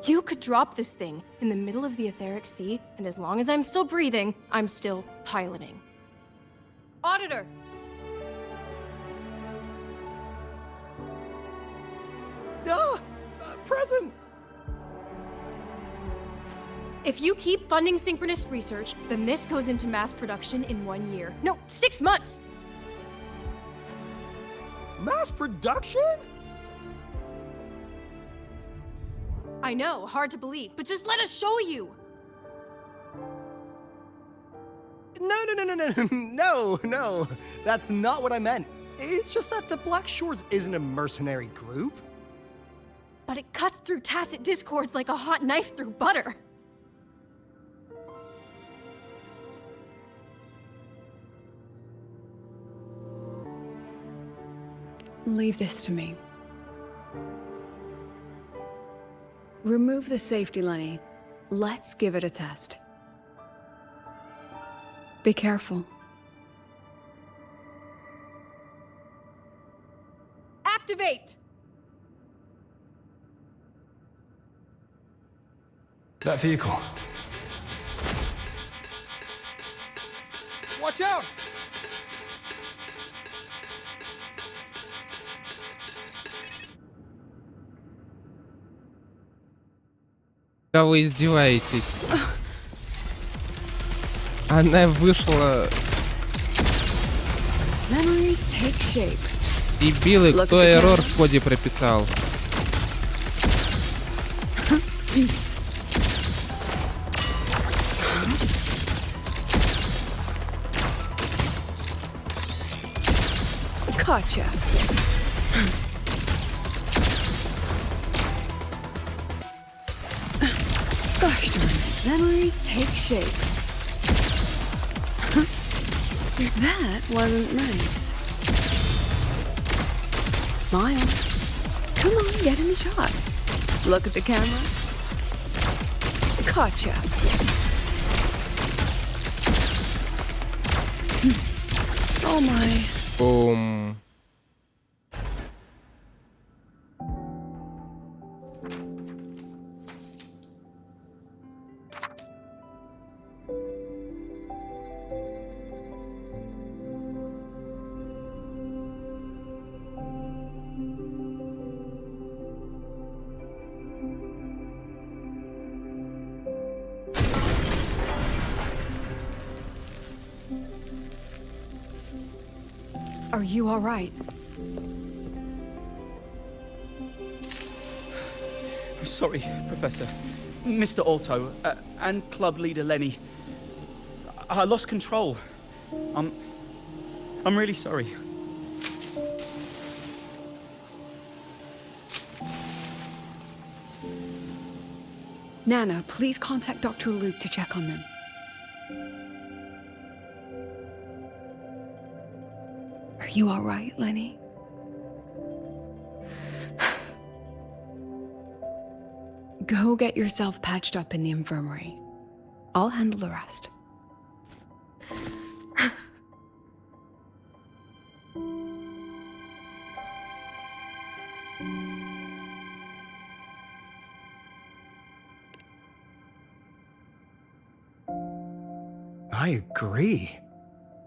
You could drop this thing in the middle of the etheric sea, and as long as I'm still breathing, I'm still piloting. Auditor! Present! If you keep funding synchronist research, then this goes into mass production in 1 year. No, 6 months! Mass production? I know, hard to believe, but just let us show you! No. That's not what I meant. It's just that the Black Shores isn't a mercenary group. But it cuts through tacit discords like a hot knife through butter. Leave this to me. Remove the safety, Lenny. Let's give it a test. Be careful. Activate! That vehicle. Watch out! Да вы издеваетесь. Она вышла. Memories take shape. Дебилы, кто эррор в коде прописал? Gotcha. Gosh darn it. Memories take shape. That wasn't nice. Smile. Come on, get in the shot. Look at the camera. Gotcha. Oh my. Boom. Are you all right? I'm sorry, Professor. Mr. Alto, and club leader Lenny. I lost control. I'm really sorry. Nana, please contact Dr. Luke to check on them. Are you all right, Lenny? Go get yourself patched up in the infirmary. I'll handle the rest. I agree.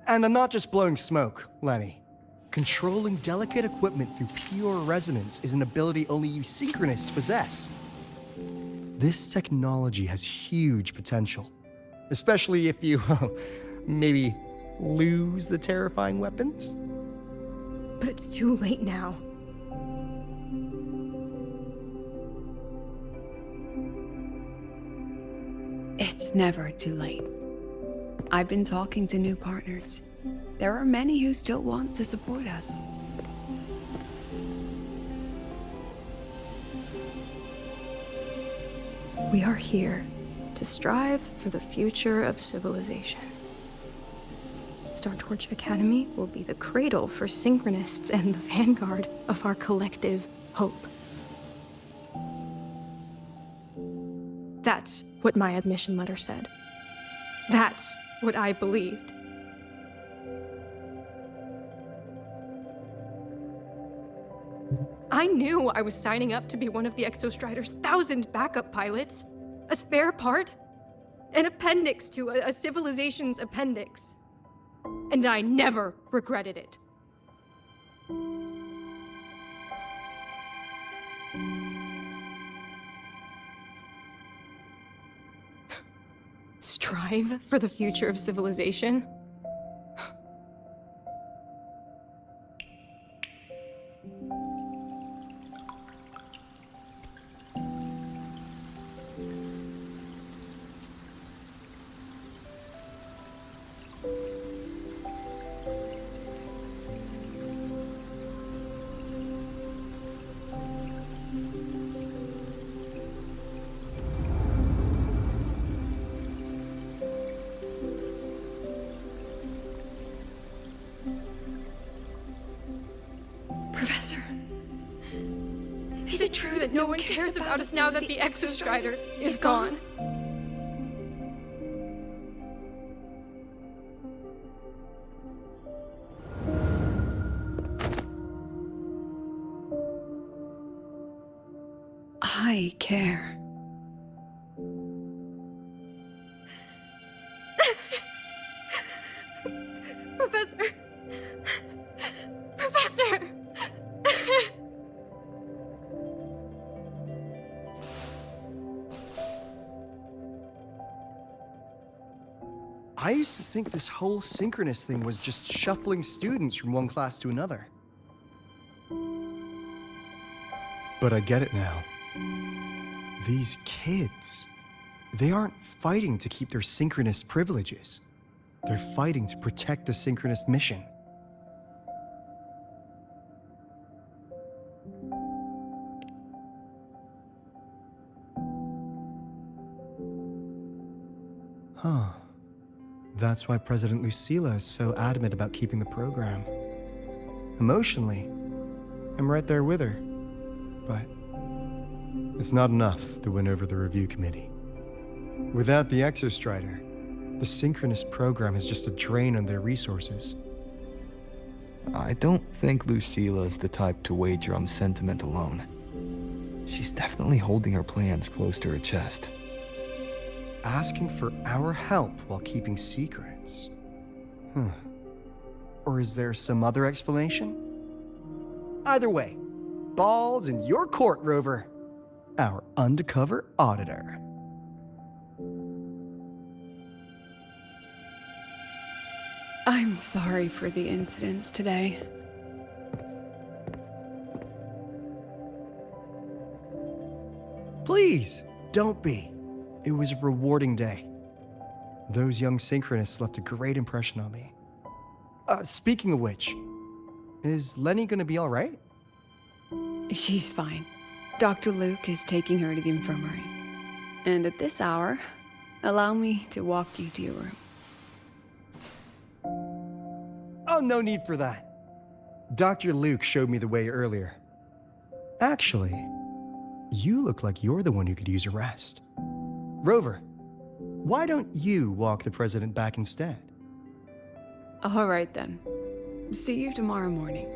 And I'm not just blowing smoke, Lenny. Controlling delicate equipment through pure resonance is an ability only you synchronists possess. This technology has huge potential, especially if you, maybe lose the terrifying weapons? But it's too late now. It's never too late. I've been talking to new partners. There are many who still want to support us. We are here to strive for the future of civilization. Startorch Academy will be the cradle for synchronists and the vanguard of our collective hope. That's what my admission letter said. That's what I believed. I knew I was signing up to be one of the Exostrider's 1,000 backup pilots, a spare part, an appendix to a civilization's appendix. And I never regretted it. Strive for the future of civilization? Professor, is it true that no one cares about us now that the Exostrider is gone? I care. Professor! Professor! I used to think this whole synchronous thing was just shuffling students from one class to another. But I get it now. These kids, they aren't fighting to keep their synchronous privileges. They're fighting to protect the synchronous mission. Huh. That's why President Lucila is so adamant about keeping the program. Emotionally, I'm right there with her. But it's not enough to win over the review committee. Without the Exostrider, the synchronous program is just a drain on their resources. I don't think Lucila is the type to wager on sentiment alone. She's definitely holding her plans close to her chest. Asking for our help while keeping secrets. Or is there some other explanation? Either way, ball's in your court, Rover. Our undercover auditor. I'm sorry for the incidents today. Please, don't be. It was a rewarding day. Those young synchronists left a great impression on me. Speaking of which, is Lenny gonna be all right? She's fine. Dr. Luke is taking her to the infirmary. And at this hour, allow me to walk you to your room. Oh, no need for that. Dr. Luke showed me the way earlier. Actually, you look like you're the one who could use a rest. Rover, why don't you walk the president back instead? All right then. See you tomorrow morning.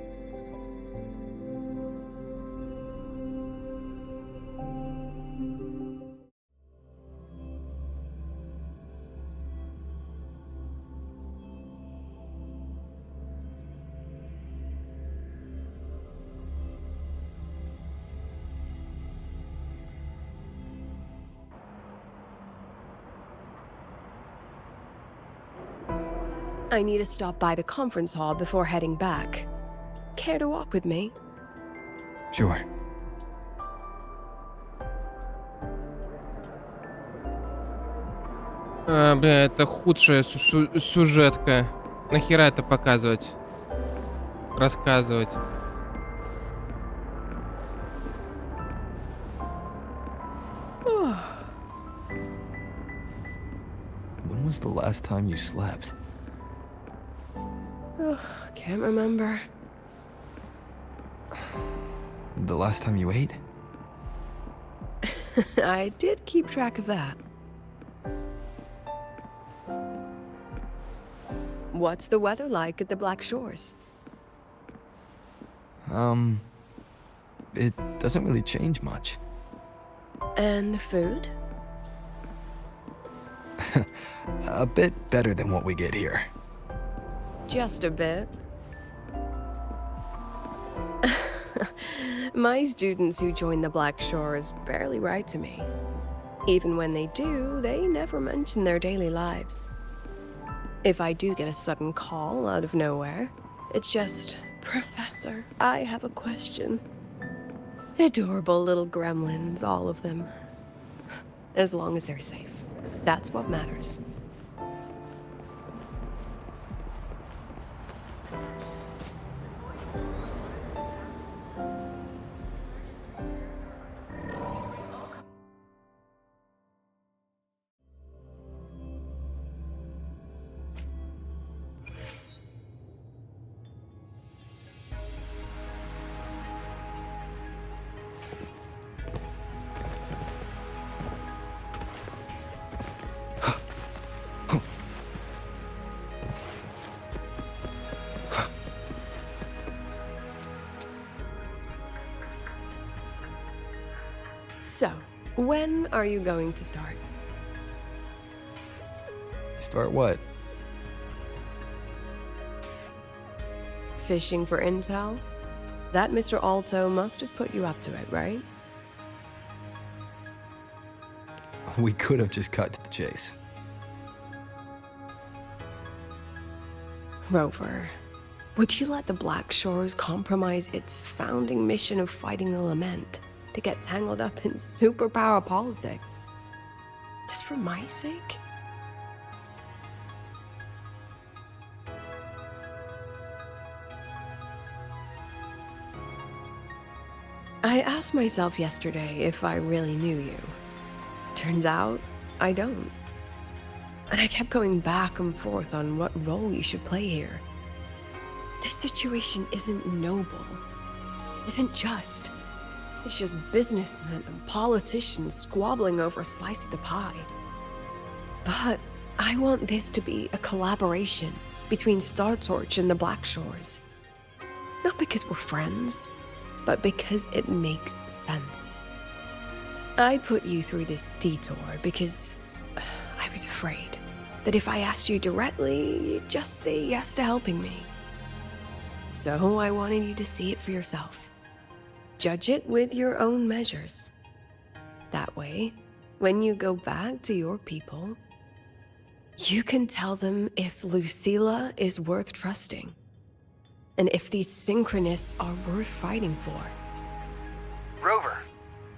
I need to stop by the conference hall before heading back. Care to walk with me? Sure. Бля, это худшая сюжетка. Нахера это показывать? Рассказывать. When was the last time you slept? Can't remember. The last time you ate? I did keep track of that. What's the weather like at the Black Shores? It doesn't really change much. And the food? A bit better than what we get here. Just a bit. My students who join the Black Shores barely write to me. Even when they do, they never mention their daily lives. If I do get a sudden call out of nowhere, it's just, Professor, I have a question. Adorable little gremlins, all of them. As long as they're safe. That's what matters. So, when are you going to start? Start what? Fishing for intel? That Mr. Alto must have put you up to it, right? We could have just cut to the chase. Rover, would you let the Black Shores compromise its founding mission of fighting the Lament to get tangled up in superpower politics? Just for my sake? I asked myself yesterday if I really knew you. Turns out, I don't. And I kept going back and forth on what role you should play here. This situation isn't noble, isn't just. It's just businessmen and politicians squabbling over a slice of the pie. But I want this to be a collaboration between Star Torch and the Black Shores. Not because we're friends, but because it makes sense. I put you through this detour because I was afraid that if I asked you directly, you'd just say yes to helping me. So I wanted you to see it for yourself. Judge it with your own measures. That way, when you go back to your people, you can tell them if Lucilla is worth trusting, and if these synchronists are worth fighting for. Rover,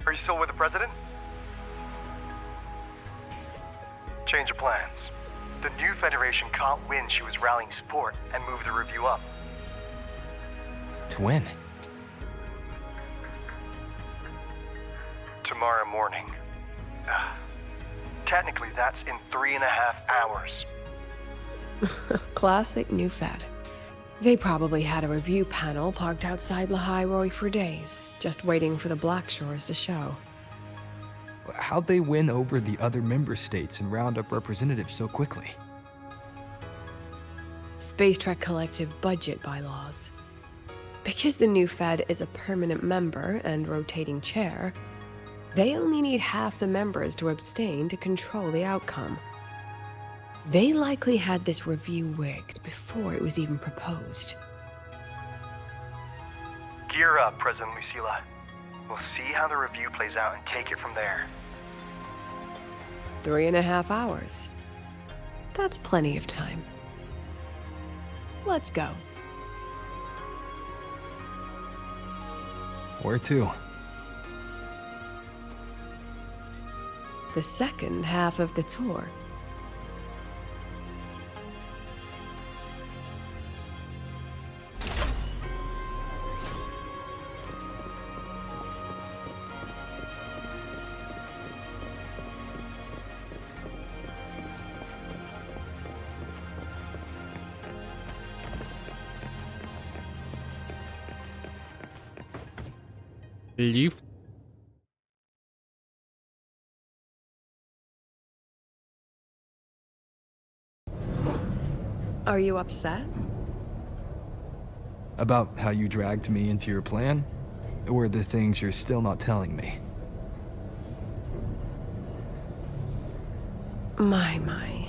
are you still with the president? Change of plans. The new Federation caught wind she was rallying support and moved the review up. To when? Tomorrow morning. Technically, that's in 3.5 hours. Classic New Fed. They probably had a review panel parked outside Lahairoi for days, just waiting for the Black Shores to show. How'd they win over the other member states and round up representatives so quickly? Space Trek Collective budget bylaws. Because the new Fed is a permanent member and rotating chair, they only need half the members to abstain to control the outcome. They likely had this review rigged before it was even proposed. Gear up, President Lucilla. We'll see how the review plays out and take it from there. 3.5 hours. That's plenty of time. let's go. Where to? The second half of the tour. Лифт. Are you upset? About how you dragged me into your plan? Or the things you're still not telling me? My.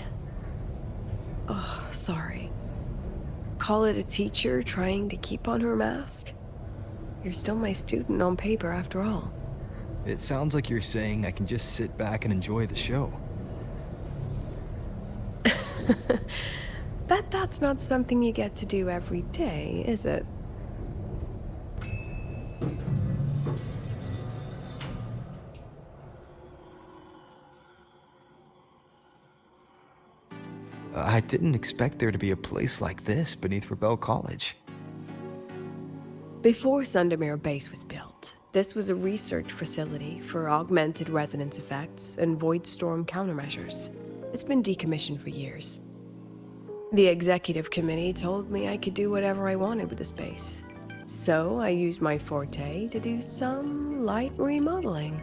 Oh, sorry. Call it a teacher trying to keep on her mask? You're still my student on paper after all. It sounds like you're saying I can just sit back and enjoy the show. Bet that's not something you get to do every day, is it? I didn't expect there to be a place like this beneath Rebel College. Before Sundermere Base was built, this was a research facility for augmented resonance effects and void storm countermeasures. It's been decommissioned for years. The executive committee told me I could do whatever I wanted with the space. So I used my forte to do some light remodeling.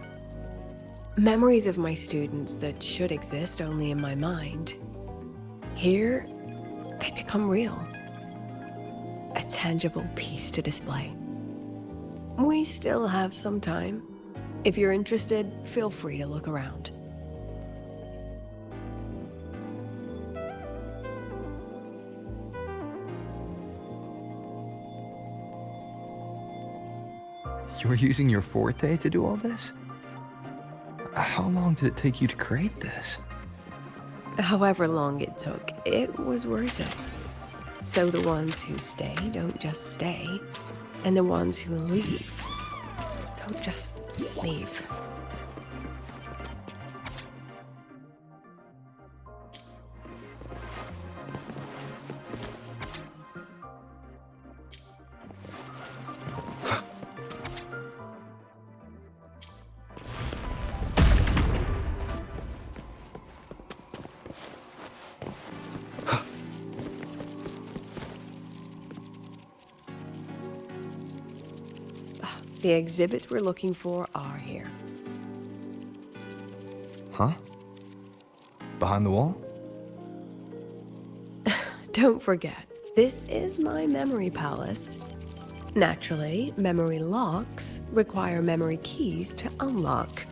Memories of my students that should exist only in my mind. Here, they become real. A tangible piece to display. We still have some time. If you're interested, feel free to look around. You're using your forte to do all this? How long did it take you to create this? However long it took, it was worth it. So the ones who stay don't just stay, and the ones who leave don't just leave. The exhibits we're looking for are here. Huh? Behind the wall? Don't forget, this is my memory palace. Naturally, memory locks require memory keys to unlock.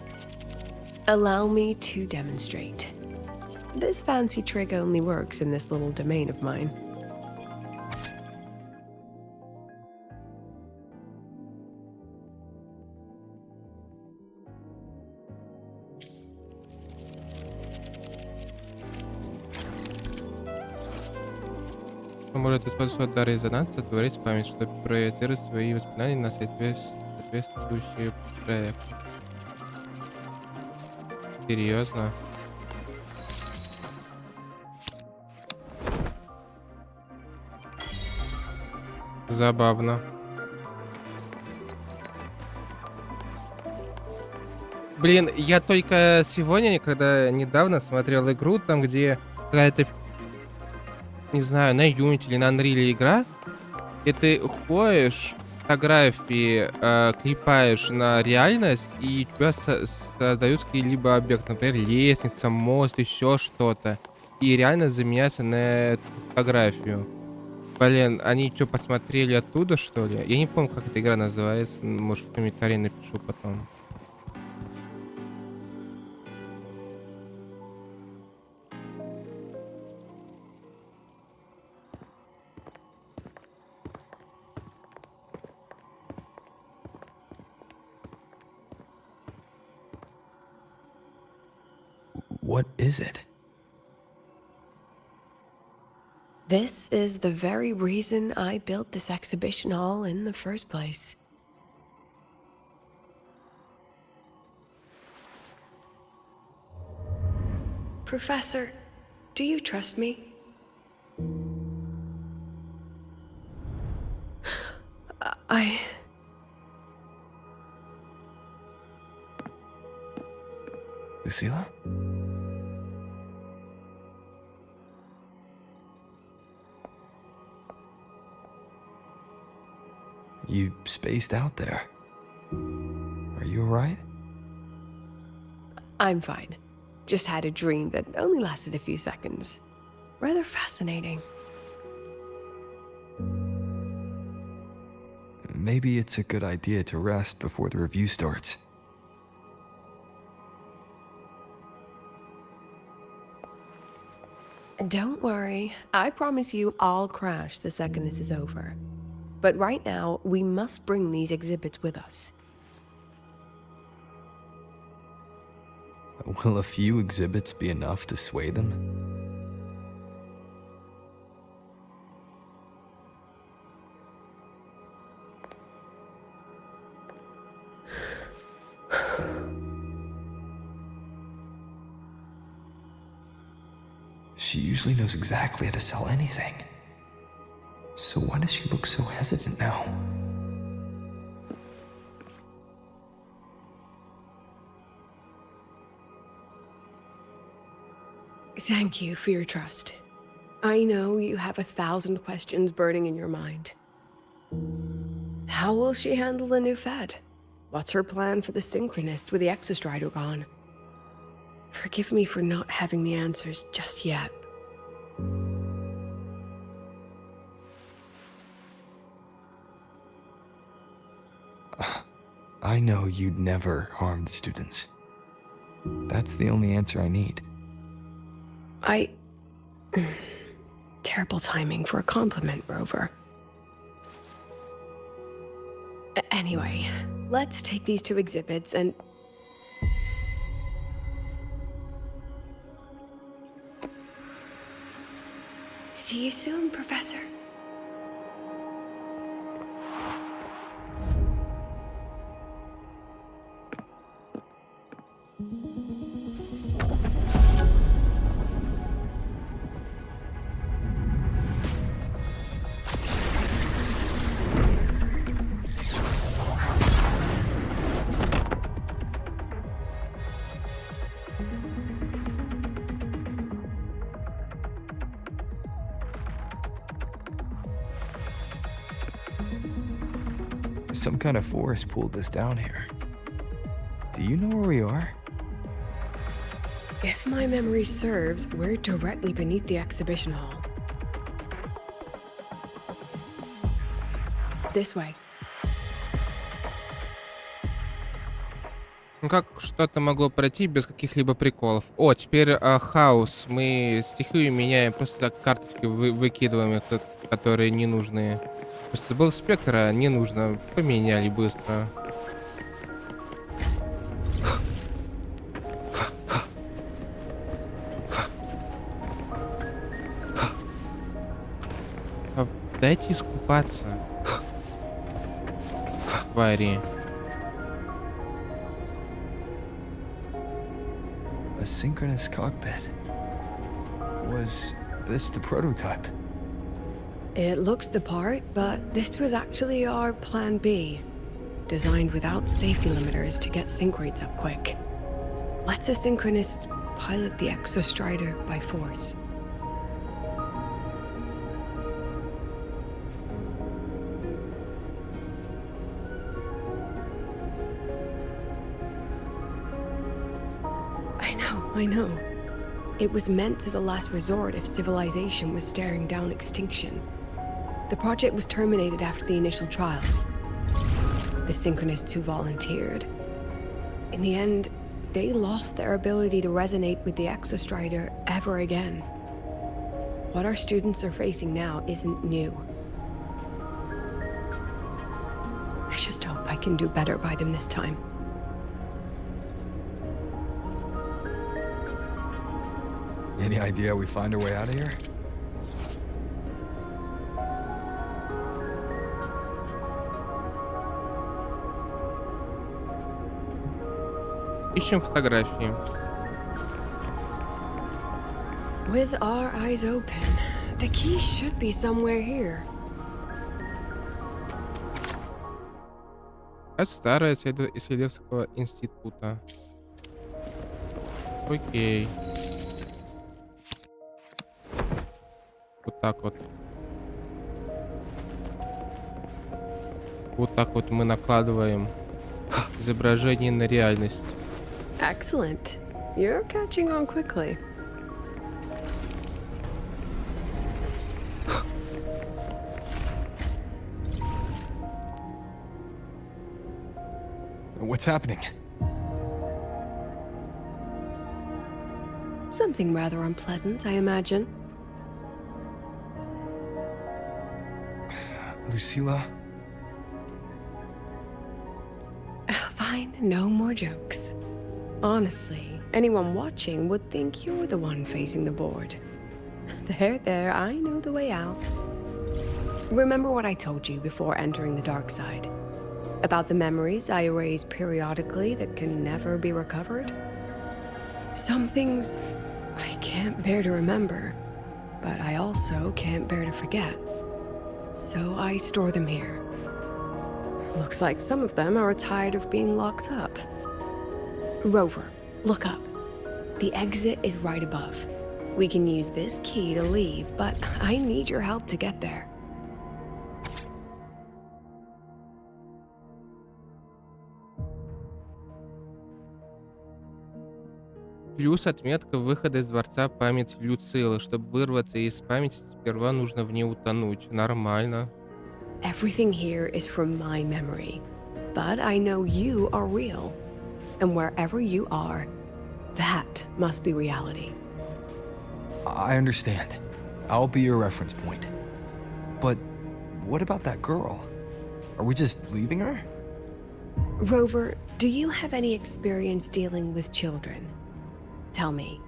Allow me to demonstrate. This fancy trick only works in this little domain of mine. Может использовать дар резонанса, творить память, чтобы проецировать свои воспоминания на соответствующие проекты. Серьезно? Забавно. Блин, я только сегодня, когда недавно смотрел игру, там где какая-то, не знаю, на Unity или на Unreal игра, и ты ходишь, фотографии клепаешь на реальность, и у тебя создаются какие-либо объекты, например, лестница, мост, еще что-то, и реально заменяется на эту фотографию. Блин, они что, подсмотрели оттуда, что ли? Я не помню, как эта игра называется, может, в комментарии напишу потом. What is it? This is the very reason I built this exhibition hall in the first place. Professor, do you trust me? Lucilla? You spaced out there. Are you alright? I'm fine. Just had a dream that only lasted a few seconds. Rather fascinating. Maybe it's a good idea to rest before the review starts. Don't worry. I promise you I'll crash the second this is over. But right now, we must bring these exhibits with us. Will a few exhibits be enough to sway them? She usually knows exactly how to sell anything. So why does she look so hesitant now? Thank you for your trust. I know you have 1,000 questions burning in your mind. How will she handle the new fed? What's her plan for the synchronist with the exostrider gone? Forgive me for not having the answers just yet. I know you'd never harm the students. That's the only answer I need. Terrible timing for a compliment, Rover. Anyway, let's take these 2 exhibits and... See you soon, Professor. Some kind of force pulled this down here. Do you know where we are? If my memory serves, we're directly beneath the exhibition hall. This way. Ну как что-то могло пройти без каких-либо приколов? О, теперь хаос. Мы стихию меняем, просто так карточки выкидываем их, которые не нужны. Просто был спектр, а не нужно. Поменяли быстро. Дайте искупаться. Твари. A synchronous cockpit. Was this the prototype? It looks the part, but this was actually our plan B. Designed without safety limiters to get sync rates up quick. Let's a synchronist pilot the exostrider by force. I know. It was meant as a last resort if civilization was staring down extinction. The project was terminated after the initial trials. The synchronists who volunteered. In the end, they lost their ability to resonate with the exostrider ever again. What our students are facing now isn't new. I just hope I can do better by them this time. Any idea we find our way out of here? Ищем фотографии. With our eyes open, the key should be somewhere here. От старого исследовательского института. Окей. Вот так вот. Вот так вот мы накладываем изображение на реальность. Excellent. You're catching on quickly. What's happening? Something rather unpleasant, I imagine. Lucilla? Fine, no more jokes. Honestly, anyone watching would think you're the one facing the board. There, I know the way out. Remember what I told you before entering the dark side? About the memories I erase periodically that can never be recovered? Some things I can't bear to remember, but I also can't bear to forget. So I store them here. Looks like some of them are tired of being locked up. Rover, look up. The exit is right above. We can use this key to leave, but I need your help to get there. Плюс отметка выхода из дворца памяти Люцилы. Чтобы вырваться из памяти, сперва нужно в ней утонуть. Нормально. Everything here is from my memory, but I know you are real. And wherever you are, that must be reality. I understand. I'll be your reference point. But what about that girl? Are we just leaving her? Rover, do you have any experience dealing with children? Tell me,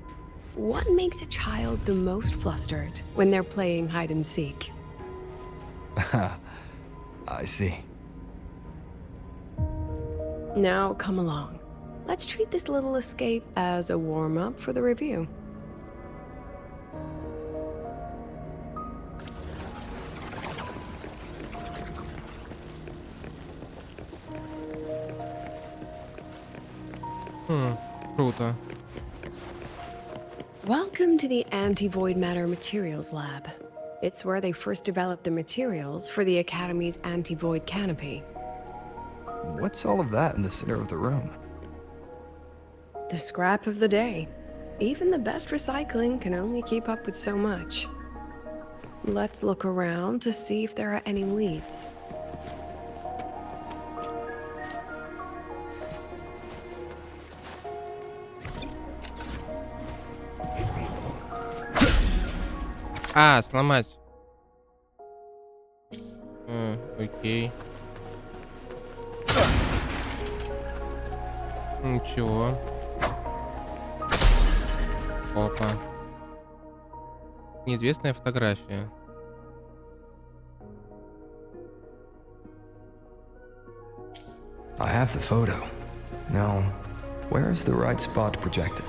what makes a child the most flustered when they're playing hide and seek? I see. Now come along. Let's treat this little escape as a warm-up for the review. Круто. Welcome to the Anti-Void Matter Materials Lab. It's where they first developed the materials for the Academy's anti-void canopy. What's all of that in the center of the room? The scrap of the day. Even the best recycling can only keep up with so much. Let's look around to see if there are any leads. А, сломать. Окей. Ничего. Опа. Неизвестная фотография. I have the photo. Now, where is the right spot projected?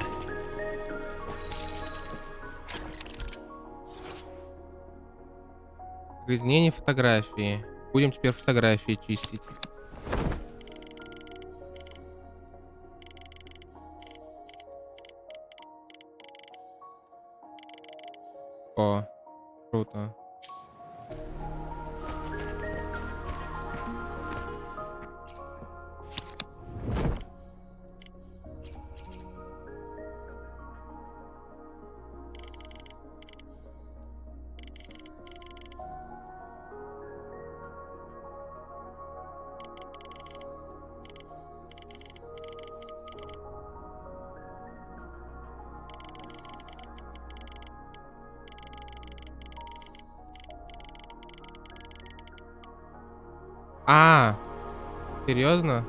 Загрязнение фотографии. Будем теперь фотографии чистить. О, круто. А, серьезно?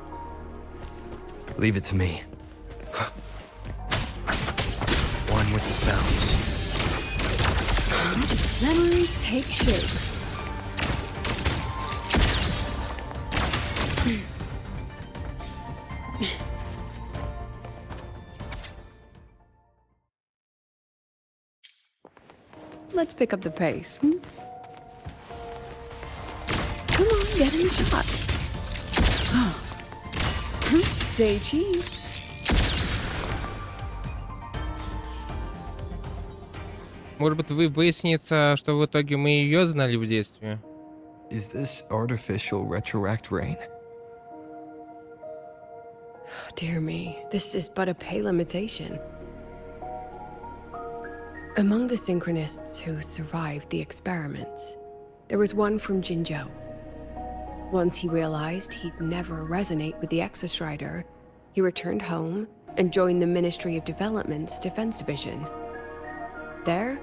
Leave it to me. One with the sounds. Memories take shape. Let's pick up the pace. Come on, get in the shot. Say cheese. Может быть, выяснится, что в итоге мы ее знали в детстве. Is this artificial retroact rain? Dear me, this is but a pale imitation. Among the synchronists who survived the experiments, there was one from Jinzhou. Once he realized he'd never resonate with the Exostrider, he returned home and joined the Ministry of Development's Defense Division. There,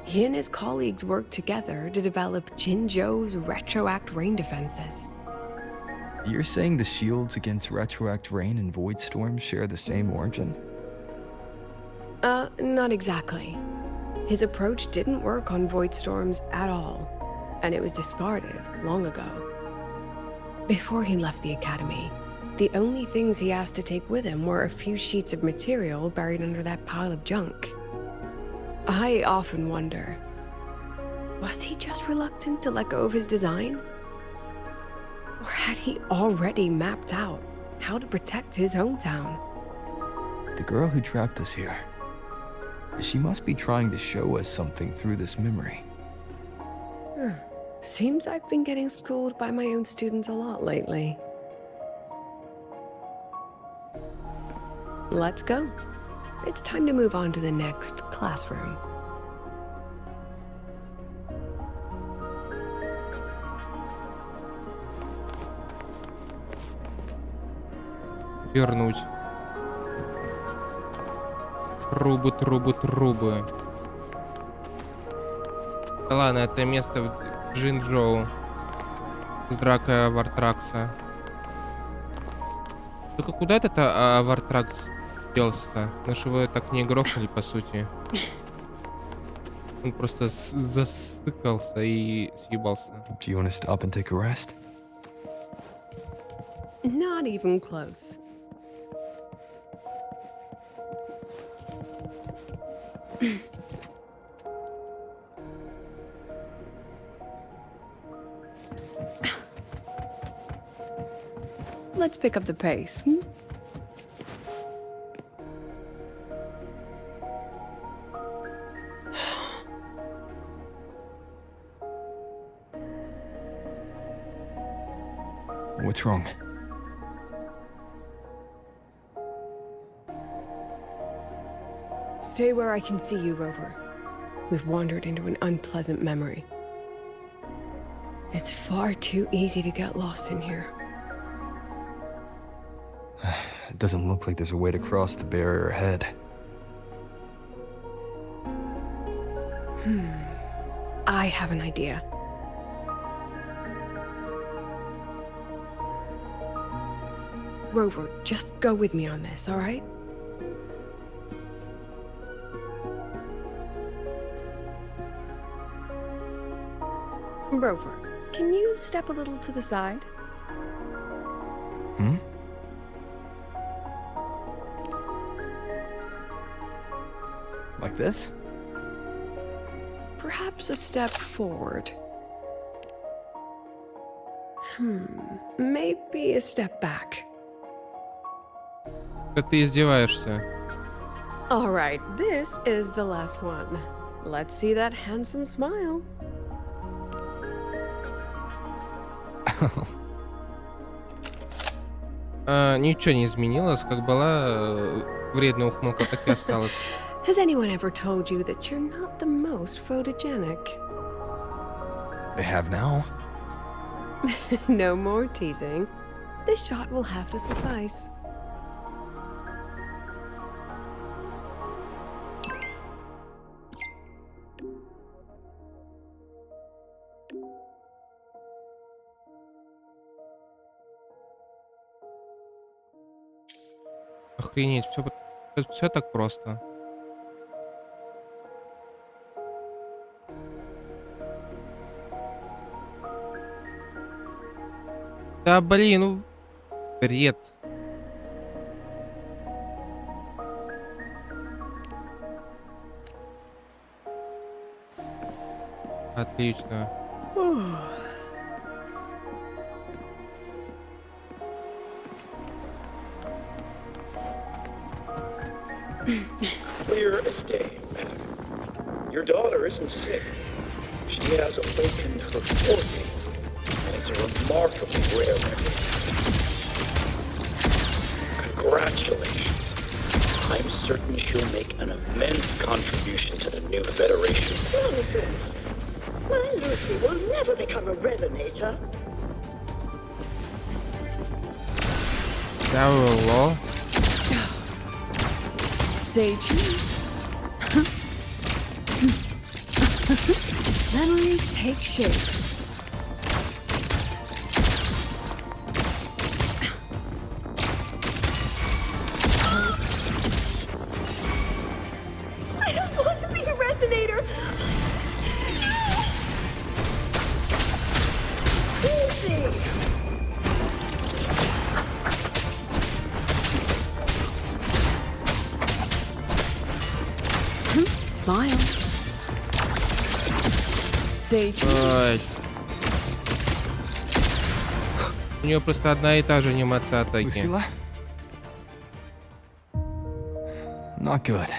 he and his colleagues worked together to develop Jinzhou's retroact rain defenses. You're saying the shields against retroact rain and void storms share the same origin? Not exactly. His approach didn't work on void storms at all, and it was discarded long ago. Before he left the academy, the only things he asked to take with him were a few sheets of material buried under that pile of junk. I often wonder, was he just reluctant to let go of his design? Or had he already mapped out how to protect his hometown? The girl who trapped us here. She must be trying to show us something through this memory. Seems I've been getting schooled by my own students a lot lately. Let's go. It's time to move on to the next classroom. Вернуть. Трубы, трубы, трубы. Да ладно, это место в Джинчжоу. С дракой Вартракса. Только куда этот Вартракс делся-то? Мы же его так не грохнули, по сути. Он просто засыкался и съебался. Do you want to stop and take a rest? Not even close. Let's pick up the pace. What's wrong? Stay where I can see you, Rover. We've wandered into an unpleasant memory. It's far too easy to get lost in here. It doesn't look like there's a way to cross the barrier ahead. I have an idea. Rover, just go with me on this, all right? Rover, can you step a little to the side? Like this? Perhaps a step forward. Maybe a step back. Да ты издеваешься. All right, this is the last one. Let's see that handsome smile. Ничего не изменилось, как была вредная ухмылка, так и осталась. Has anyone ever told you that you're not the most photogenic? They have now. No more teasing. This shot will have to suffice. Охренеть, все так просто. Да блин, ну бред. Отлично. Clear as day, madam. Your daughter isn't sick. She has awakened her forte, and it's a remarkably rare memory. Congratulations. I'm certain she'll make an immense contribution to the new Federation. Nonsense. My Lucy will never become a resonator. That was low. Say cheese. Memories take shape. I don't want to be a resonator. Lucy! Smile. Say Ой. У нее просто одна и та же анимация атаки. Lucilla? Not good.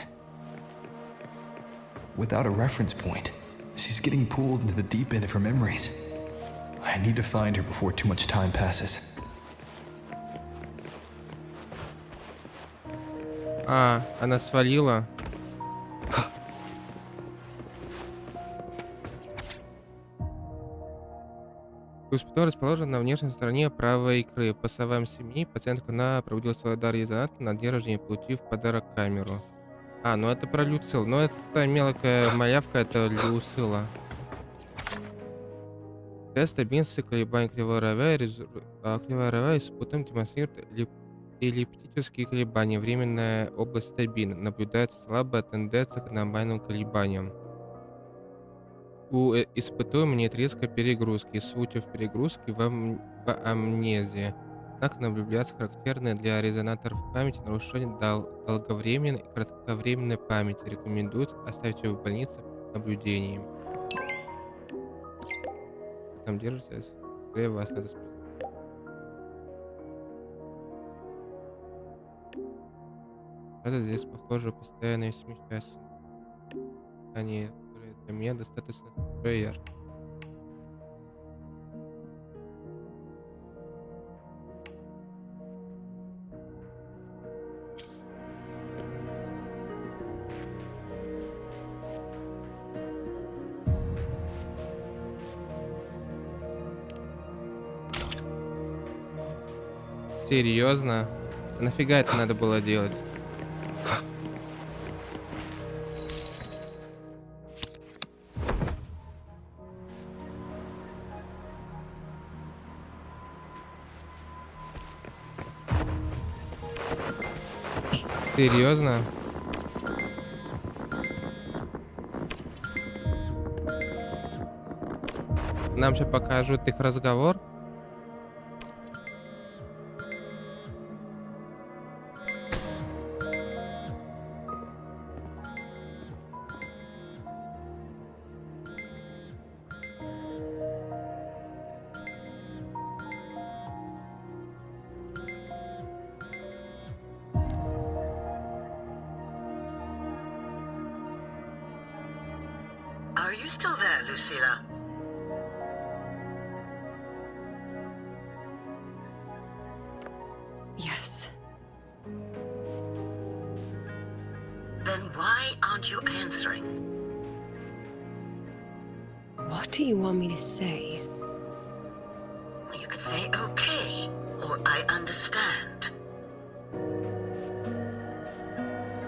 Without a reference point, she's getting pulled into the deep end of her memories. I need to find her before too much time passes. А, она свалила. Госпиталь расположен на внешней стороне правой икры. По словам семьи, пациентка проводила свой дар резонанта на день рождения, получив в подарок камеру. А, ну это про Люцил. Но это мелкая малявка, это Люцила. Тест стабильности колебаний кривой ровя и спутом демонстрирует эллиптические колебания. Временная область стабильна. Наблюдается слабая тенденция к нормальным колебаниям. У испытуемого нет риска перегрузки, случаев перегрузки в амнезии. Однако наблюдаются характерные для резонаторов памяти нарушения долговременной и кратковременной памяти. Рекомендуется оставить ее в больнице под наблюдением. Вы там держитесь? Скорее вас надо спросить. Это здесь, похоже, постоянно смещаются. Они для меня достаточно ярко. Серьезно? А нафига это надо было делать? Серьезно? Нам сейчас покажут их разговор. Are you still there, Lucilla? Yes. Then why aren't you answering? What do you want me to say? You could say okay, or I understand.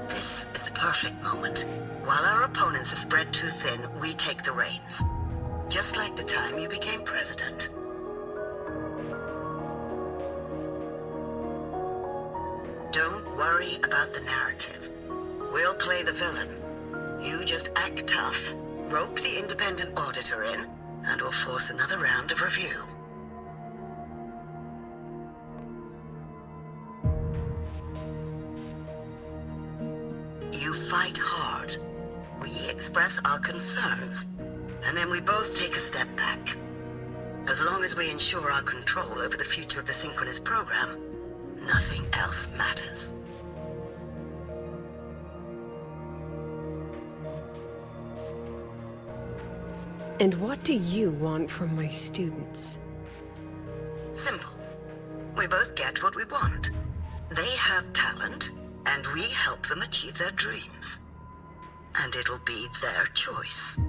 This is the perfect moment. While our opponents are spread too thin, we take the reins. Just like the time you became president. Don't worry about the narrative. We'll play the villain. You just act tough, rope the independent auditor in, and we'll force another round of review. You fight hard. We express our concerns. and then we both take a step back. As long as we ensure our control over the future of the synchronous program, nothing else matters. And what do you want from my students? Simple. We both get what we want. They have talent, and we help them achieve their dreams. And it'll be their choice.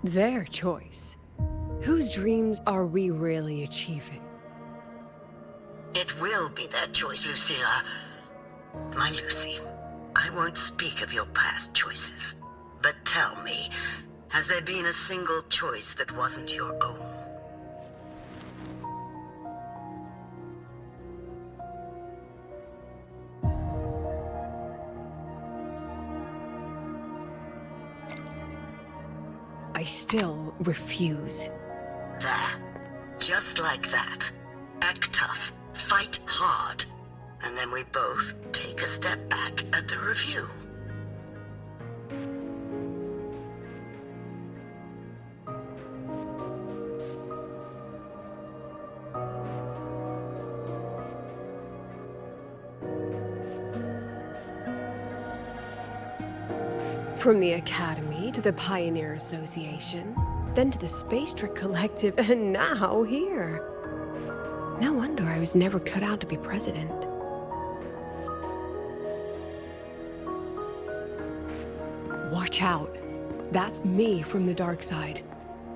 Their choice. Whose dreams are we really achieving? It will be their choice, Lucilla. My Lucy, I won't speak of your past choices. But tell me, has there been a single choice that wasn't your own? I still refuse. There. Just like that. Act tough. Fight hard. And then we both take a step back at the review. From the Academy to the Pioneer Association, then to the Space Trick Collective, and now here. No wonder I was never cut out to be president. Watch out. That's me from the dark side.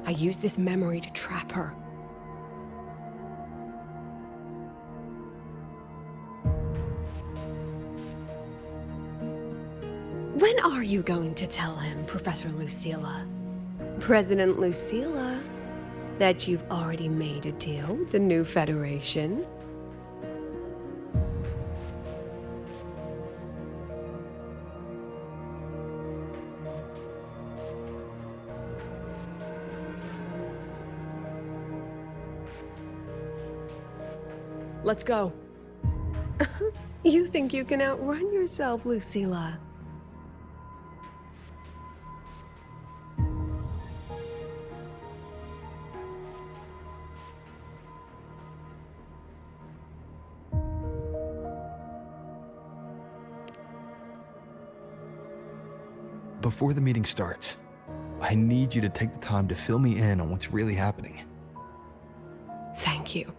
I use this memory to trap her. When are you going to tell him, Professor Lucilla? President Lucilla, that you've already made a deal with the new Federation? Let's go. You think you can outrun yourself, Lucilla? Before the meeting starts, I need you to take the time to fill me in on what's really happening. Thank you.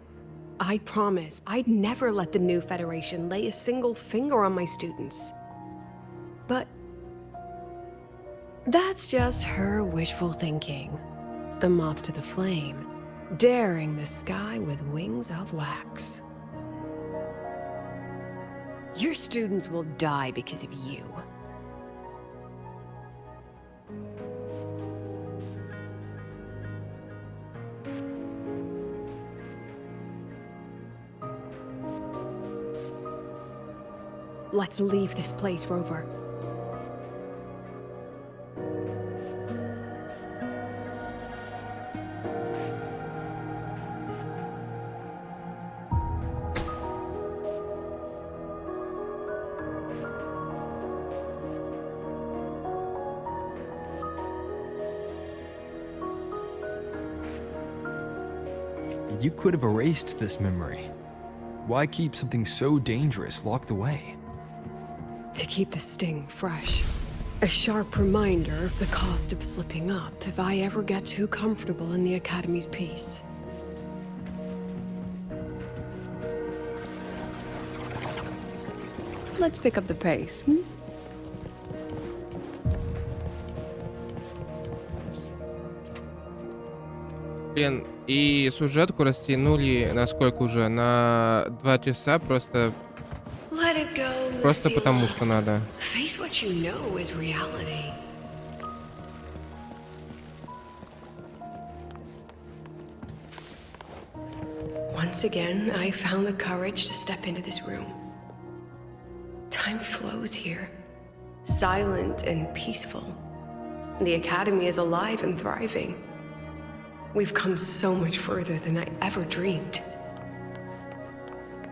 I promise I'd never let the new Federation lay a single finger on my students. But that's just her wishful thinking. A moth to the flame, daring the sky with wings of wax. Your students will die because of you. Let's leave this place, Rover. You could have erased this memory. Why keep something so dangerous locked away? To keep the sting fresh. A sharp reminder of the cost of slipping up if I ever get too comfortable in the Academy's peace. Let's pick up the pace, hmm? Блин, и сюжетку растянули на сколько уже? На 2 часа просто... Let it go, Просто Lucilla. потому что надо. Face what you know is reality. Once again, I found the courage to step into this room. Time flows here, silent and peaceful. The Academy is alive and thriving. We've come so much further than I ever dreamed.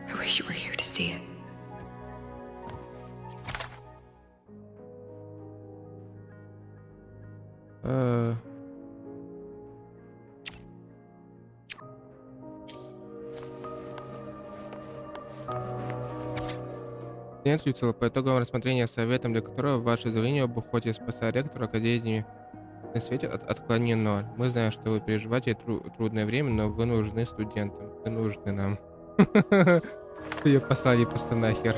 I wish you were here to see it. Следуется по итогам рассмотрения советом, для которого ваше заявление об уходе с поста ректора Академии на свете отклонено. Мы знаем, что вы переживаете трудное время, но вы нужны студентам. Вы нужны нам. Ее послали просто нахер.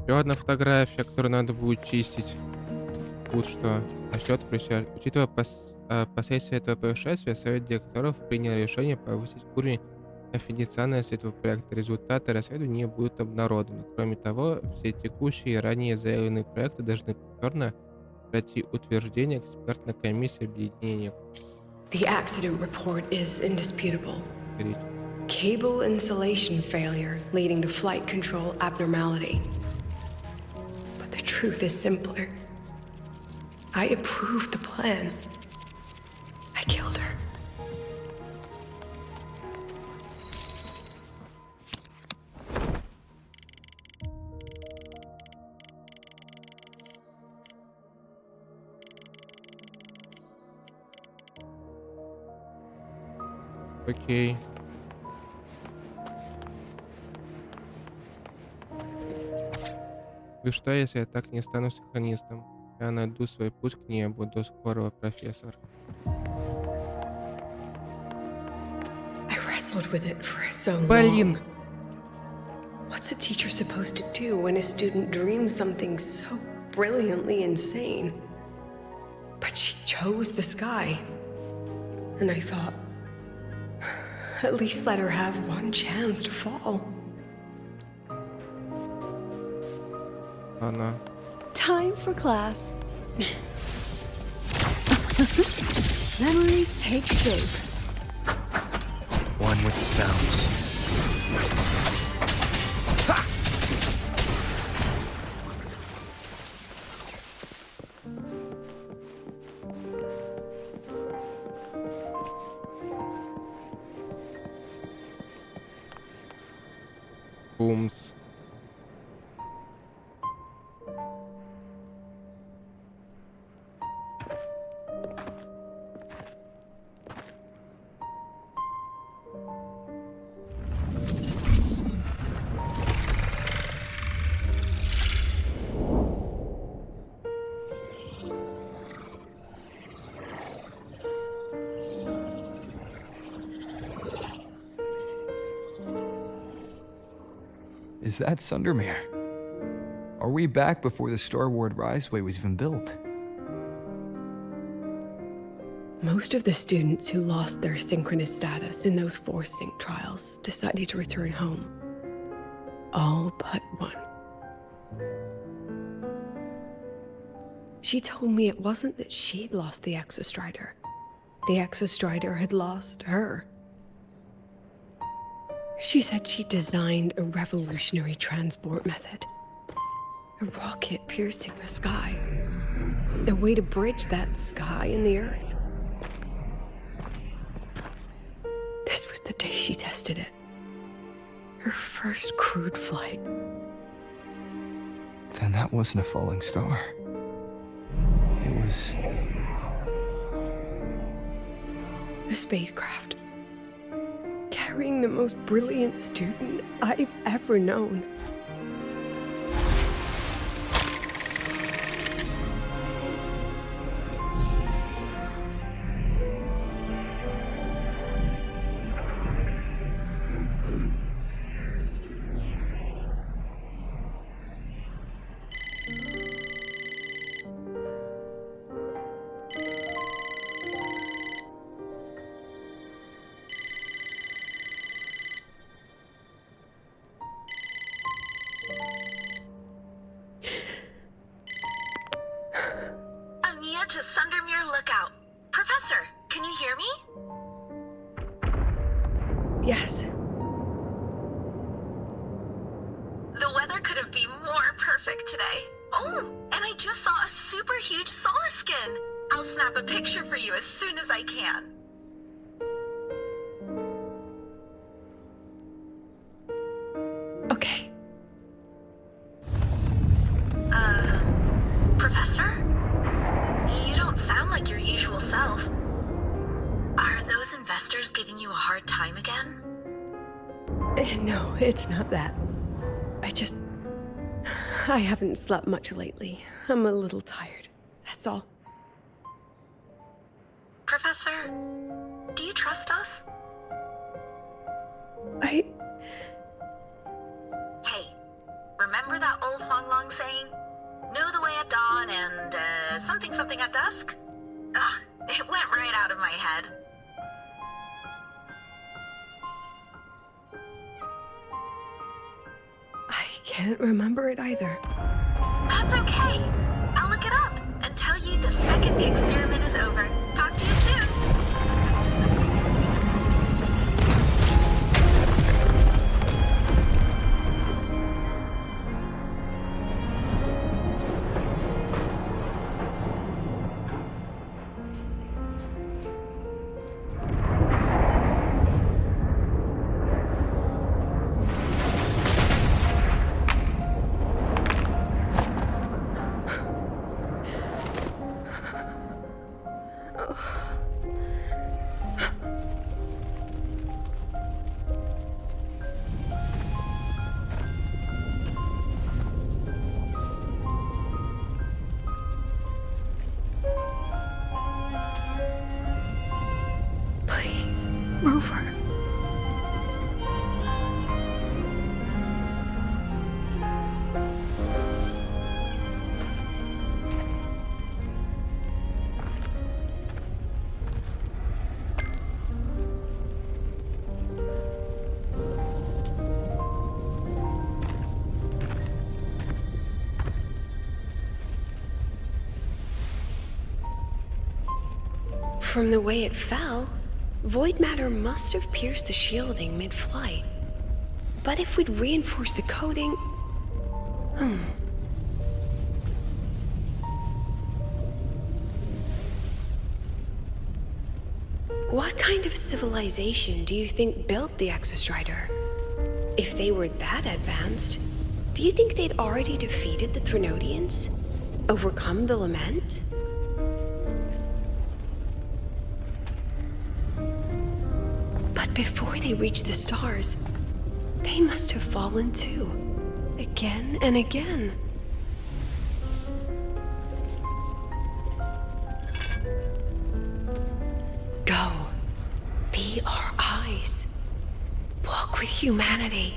Еще одна фотография, которую надо будет чистить. Вот что. Насчет происшествия. Учитывая последствия этого происшествия, совет директоров принял решение повысить уровень конфиденциальности этого проекта. Результаты расследования будут обнародованы. Кроме того, все текущие и ранее заявленные проекты должны повторно пройти утверждение экспертной комиссии объединения. The accident report is indisputable. Cable insulation failure leading to flight control abnormality. But the truth is simpler. I approved the plan. I killed her. Окей. И что, если я так не стану синхронистом? Я найду свой путь к небу. До скорого, профессор. I wrestled with it for so long. Блин. What's a teacher supposed to do when a student dreams something so brilliantly insane? But she chose the sky. And I thought, at least let her have one chance to fall. Она. Time for class. Memories take shape. One with the sounds. Бумс. Is that Sundermere? Are we back before the Starward Riseway was even built? Most of the students who lost their synchronous status in those forced sync trials decided to return home. All but one. She told me it wasn't that she'd lost the Exostrider. The Exostrider had lost her. She said she designed a revolutionary transport method. A rocket piercing the sky. A way to bridge that sky and the earth. This was the day she tested it. Her first crewed flight. Then that wasn't a falling star. It was... a spacecraft. Carrying the most brilliant student I've ever known. To Sundermere Lookout. Professor, can you hear me? Yes. The weather couldn't be more perfect today. Oh, and I just saw a super huge Solaskin. I'll snap a picture for you as soon as I can. Okay. Professor? You don't sound like your usual self. Are those investors giving you a hard time again? No, it's not that. I haven't slept much lately. I'm a little tired. That's all. Professor, do you trust us? I... Hey, remember that old Huang Long saying? Know the way at dawn and, something something at dusk? Ugh, it went right out of my head. I can't remember it either. That's okay. I'll look it up and tell you the second the experiment is over. Talk to you soon. Move her. From the way it fell, void matter must have pierced the shielding mid-flight. But if we'd reinforced the coating... What kind of civilization do you think built the Exostrider? If they were that advanced, do you think they'd already defeated the Threnodians? Overcome the Lament? Before they reached the stars, they must have fallen too, again and again. Go, be our eyes, walk with humanity.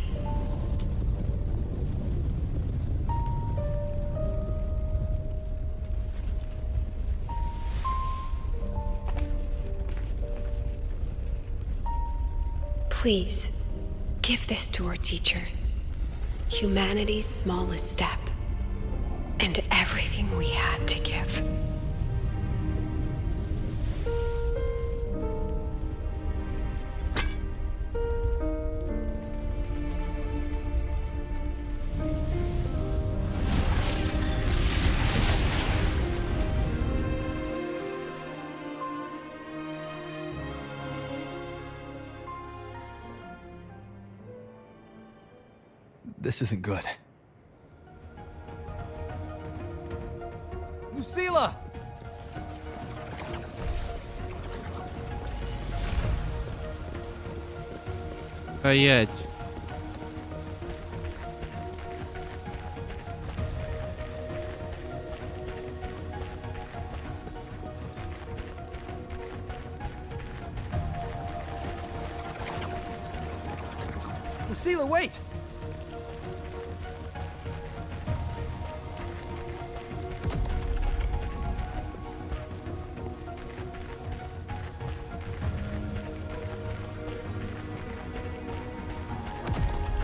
Please, give this to our teacher. Humanity's smallest step, and everything we had to give. This isn't good. Lucilla! Стоять. Lucilla, wait!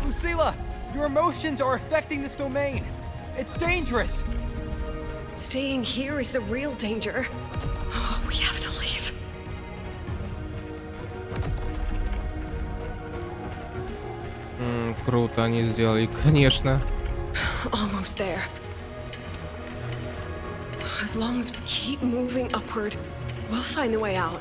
Lucilla, your emotions are affecting this domain. It's dangerous. Staying here is the real danger. Oh, we have to leave. Круто они сделали, конечно. Almost there. As long as we keep moving upward, we'll find the way out.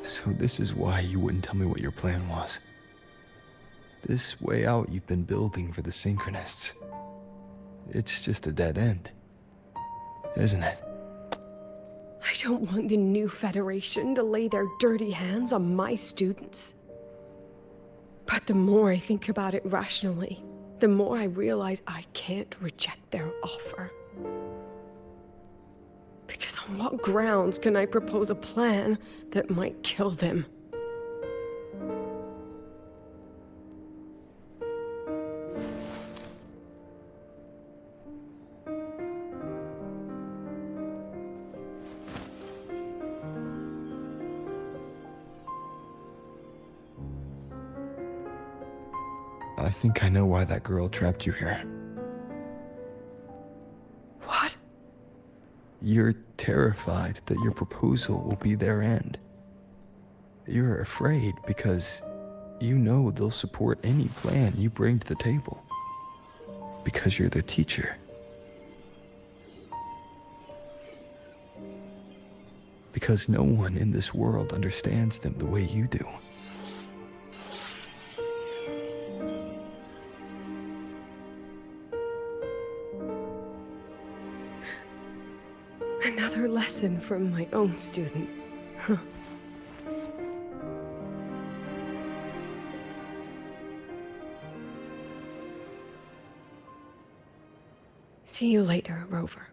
So this is why you wouldn't tell me what your plan was. This way out you've been building for the Synchronists. It's just a dead end, isn't it? I don't want the new Federation to lay their dirty hands on my students. But the more I think about it rationally, the more I realize I can't reject their offer. Because on what grounds can I propose a plan that might kill them? I think I know why that girl trapped you here. What? You're terrified that your proposal will be their end. You're afraid because you know they'll support any plan you bring to the table. Because you're their teacher. Because no one in this world understands them the way you do. Another lesson from my own student. Huh. See you later, Rover.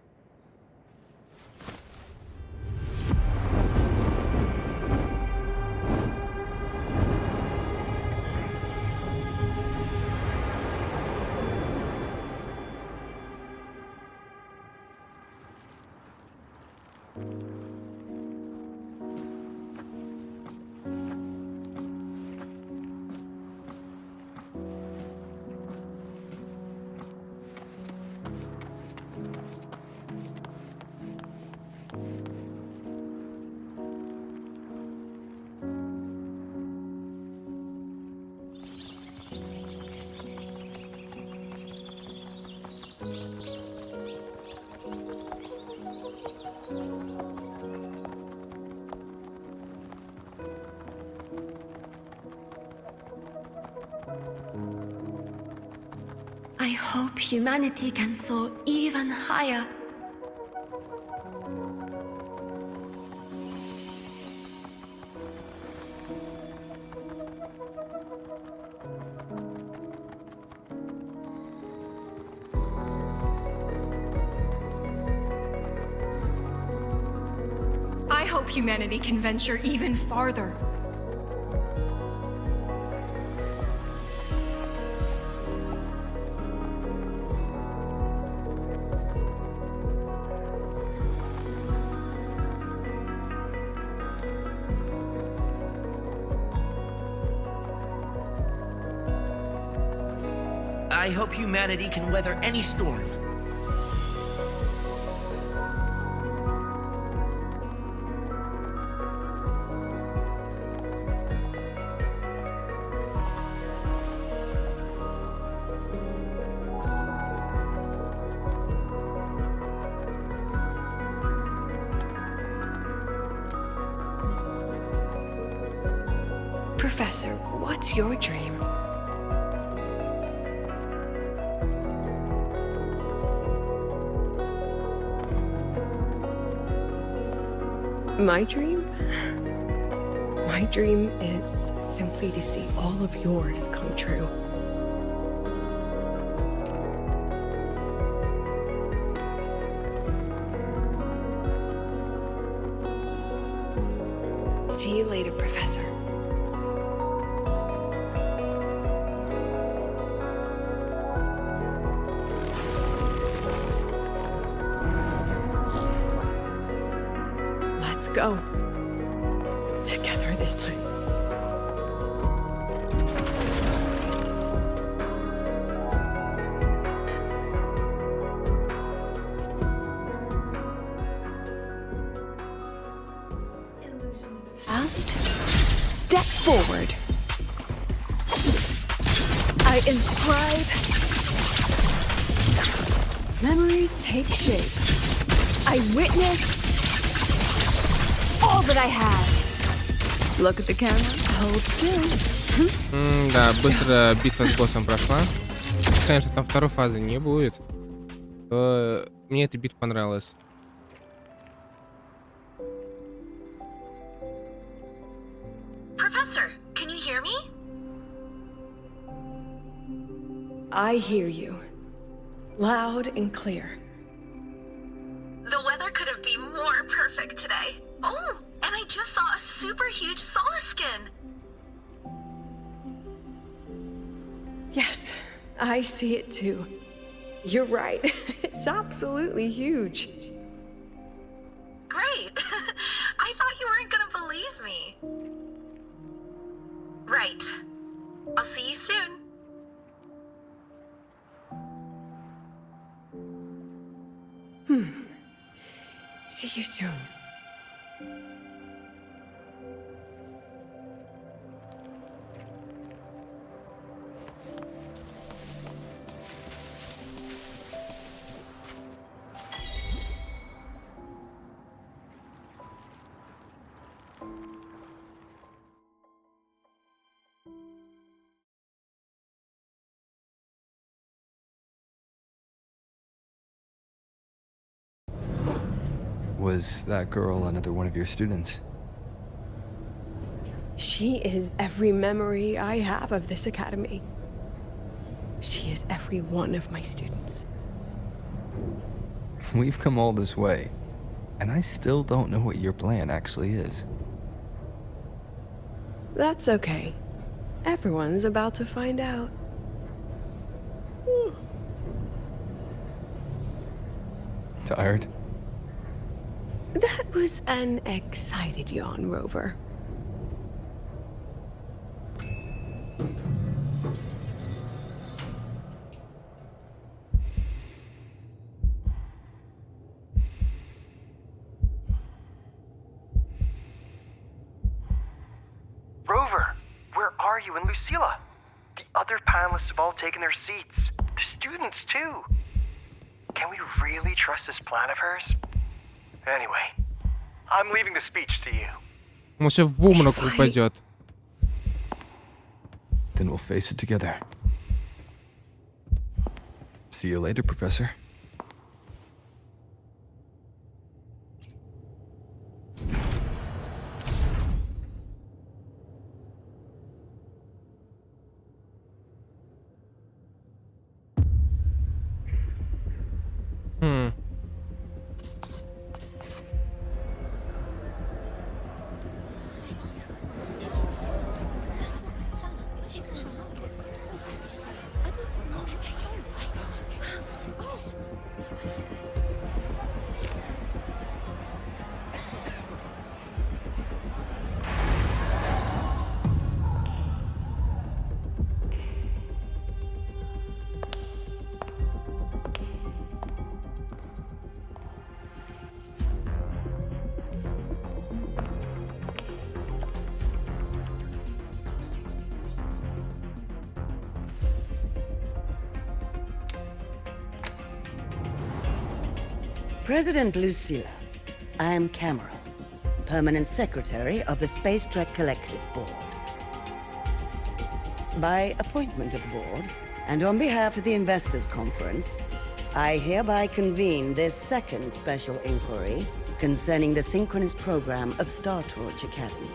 I hope humanity can soar even higher. I hope humanity can venture even farther. I hope humanity can weather any storm. Professor, what's your dream? My dream? My dream is simply to see all of yours come true. go. Together this time. Past, step forward. I inscribe. Memories take shape. I witness all that I have. Look at the camera. Hold still. Да, быстро битва с боссом прошла. Если, конечно, там второй фазы не будет, то мне эта битва понравилась. Professor, can you hear me? I hear you. Loud and clear. The weather couldn't be more perfect today. Oh, and I just saw a super huge Solaskin. Yes, I see it too. You're right. It's absolutely huge. Great. I thought you weren't gonna believe me. Right. I'll see you soon. See you soon. Was that girl another one of your students? She is every memory I have of this academy. She is every one of my students. We've come all this way, and I still don't know what your plan actually is. That's okay. Everyone's about to find out. Tired? That was an excited yawn, Rover. Rover, where are you and Lucilla? The other panelists have all taken their seats. The students, too. Can we really trust this plan of hers? Anyway, I'm leaving the speech to you. Он сейчас в обморок упадет. Then we'll face it together. See you later, Professor. President Lucilla, I am Cameron, Permanent Secretary of the Space Trek Collective Board. By appointment of the board, and on behalf of the Investors Conference, I hereby convene this second special inquiry concerning the synchronous program of Star Torch Academy.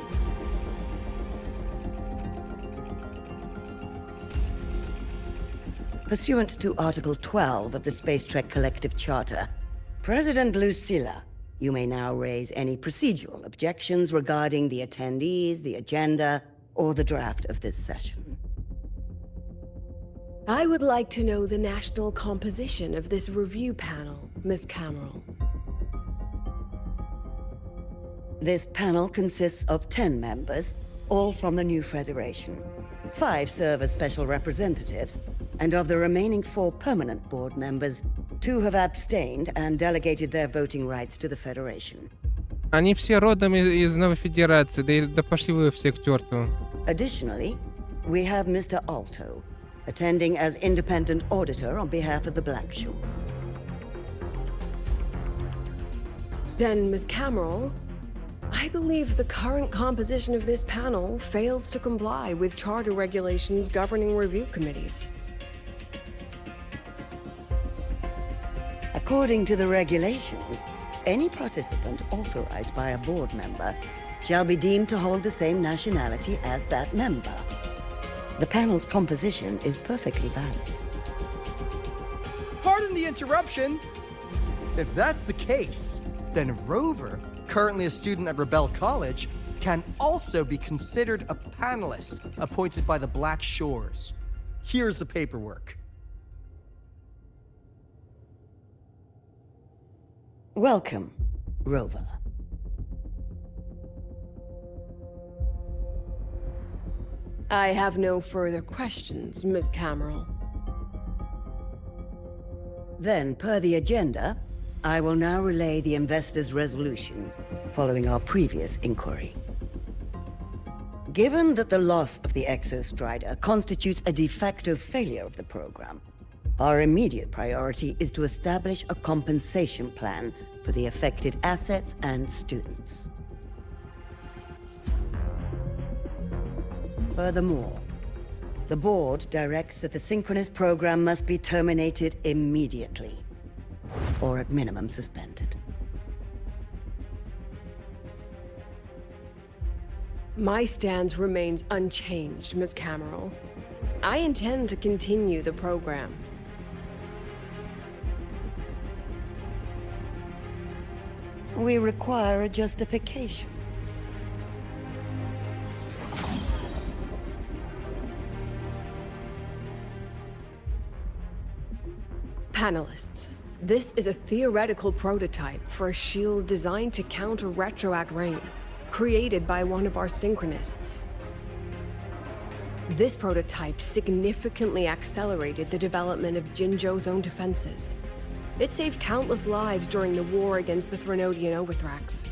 Pursuant to Article 12 of the Space Trek Collective Charter, President Lucilla, you may now raise any procedural objections regarding the attendees, the agenda, or the draft of this session. I would like to know the national composition of this review panel, Miss Cameron. This panel consists of 10 members, all from the new Federation. 5 serve as special representatives, and of the remaining 4 permanent board members, 2 have abstained and delegated their voting rights to the Federation. Они все родом из Новой Федерации, да пошли вы все к черту. Additionally, we have Mr. Alto, attending as independent auditor on behalf of the Black Shores. Then, Ms. Cameron, I believe the current composition of this panel fails to comply with charter regulations governing review committees. According to the regulations, any participant authorized by a board member shall be deemed to hold the same nationality as that member. The panel's composition is perfectly valid. Pardon the interruption. If that's the case, then Rover, currently a student at Rebel College, can also be considered a panelist appointed by the Black Shores. Here's the paperwork. Welcome, Rover. I have no further questions, Ms. Cameron. Then, per the agenda, I will now relay the investors' resolution following our previous inquiry. Given that the loss of the Exostrider constitutes a de facto failure of the program, our immediate priority is to establish a compensation plan for the affected assets and students. Furthermore, the board directs that the synchronous program must be terminated immediately, or at minimum suspended. My stance remains unchanged, Ms. Cameron. I intend to continue the program. We require a justification. Panelists, this is a theoretical prototype for a shield designed to counter retroact rain, created by one of our synchronists. This prototype significantly accelerated the development of Jinzhou's own defenses. It saved countless lives during the war against the Threnodian Overthrax.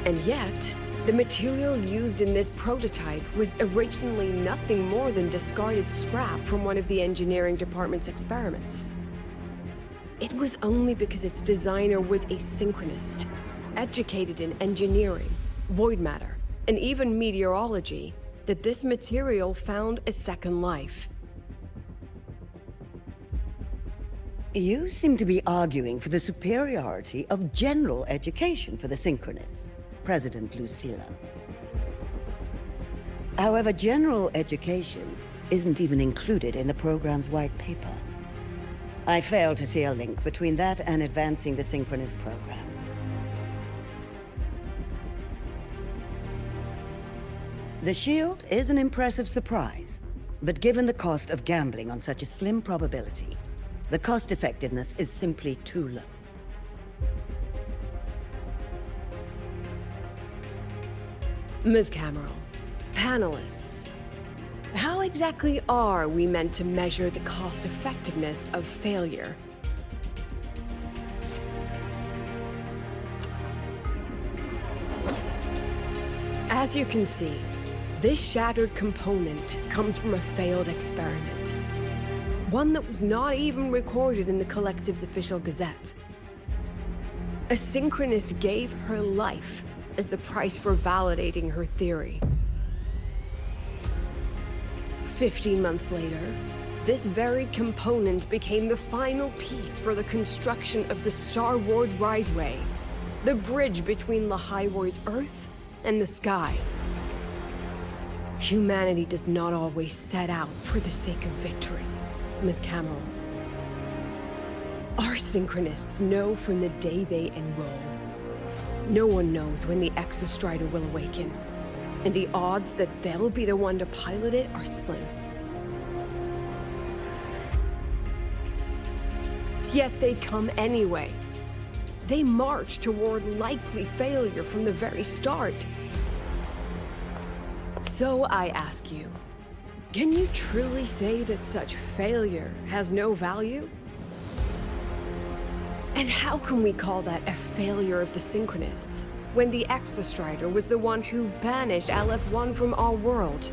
And yet, the material used in this prototype was originally nothing more than discarded scrap from one of the engineering department's experiments. It was only because its designer was a synchronist, educated in engineering, void matter, and even meteorology, that this material found a second life. You seem to be arguing for the superiority of general education for the synchronists, President Lucilla. However, general education isn't even included in the program's white paper. I fail to see a link between that and advancing the synchronous program. The shield is an impressive surprise, but given the cost of gambling on such a slim probability, the cost-effectiveness is simply too low. Ms. Cameron, panelists, how exactly are we meant to measure the cost-effectiveness of failure? As you can see, this shattered component comes from a failed experiment. One that was not even recorded in the Collective's official gazette. A synchronist gave her life as the price for validating her theory. 15 months later, this very component became the final piece for the construction of the Star Wars Riseway, the bridge between Lahaiwar's Earth and the sky. Humanity does not always set out for the sake of victory, Ms. Cameron. Our synchronists know from the day they enroll. No one knows when the Exostrider will awaken, and the odds that they'll be the one to pilot it are slim. Yet they come anyway. They march toward likely failure from the very start. So I ask you, can you truly say that such failure has no value? And how can we call that a failure of the Synchronists, when the Exostrider was the one who banished LF1 from our world?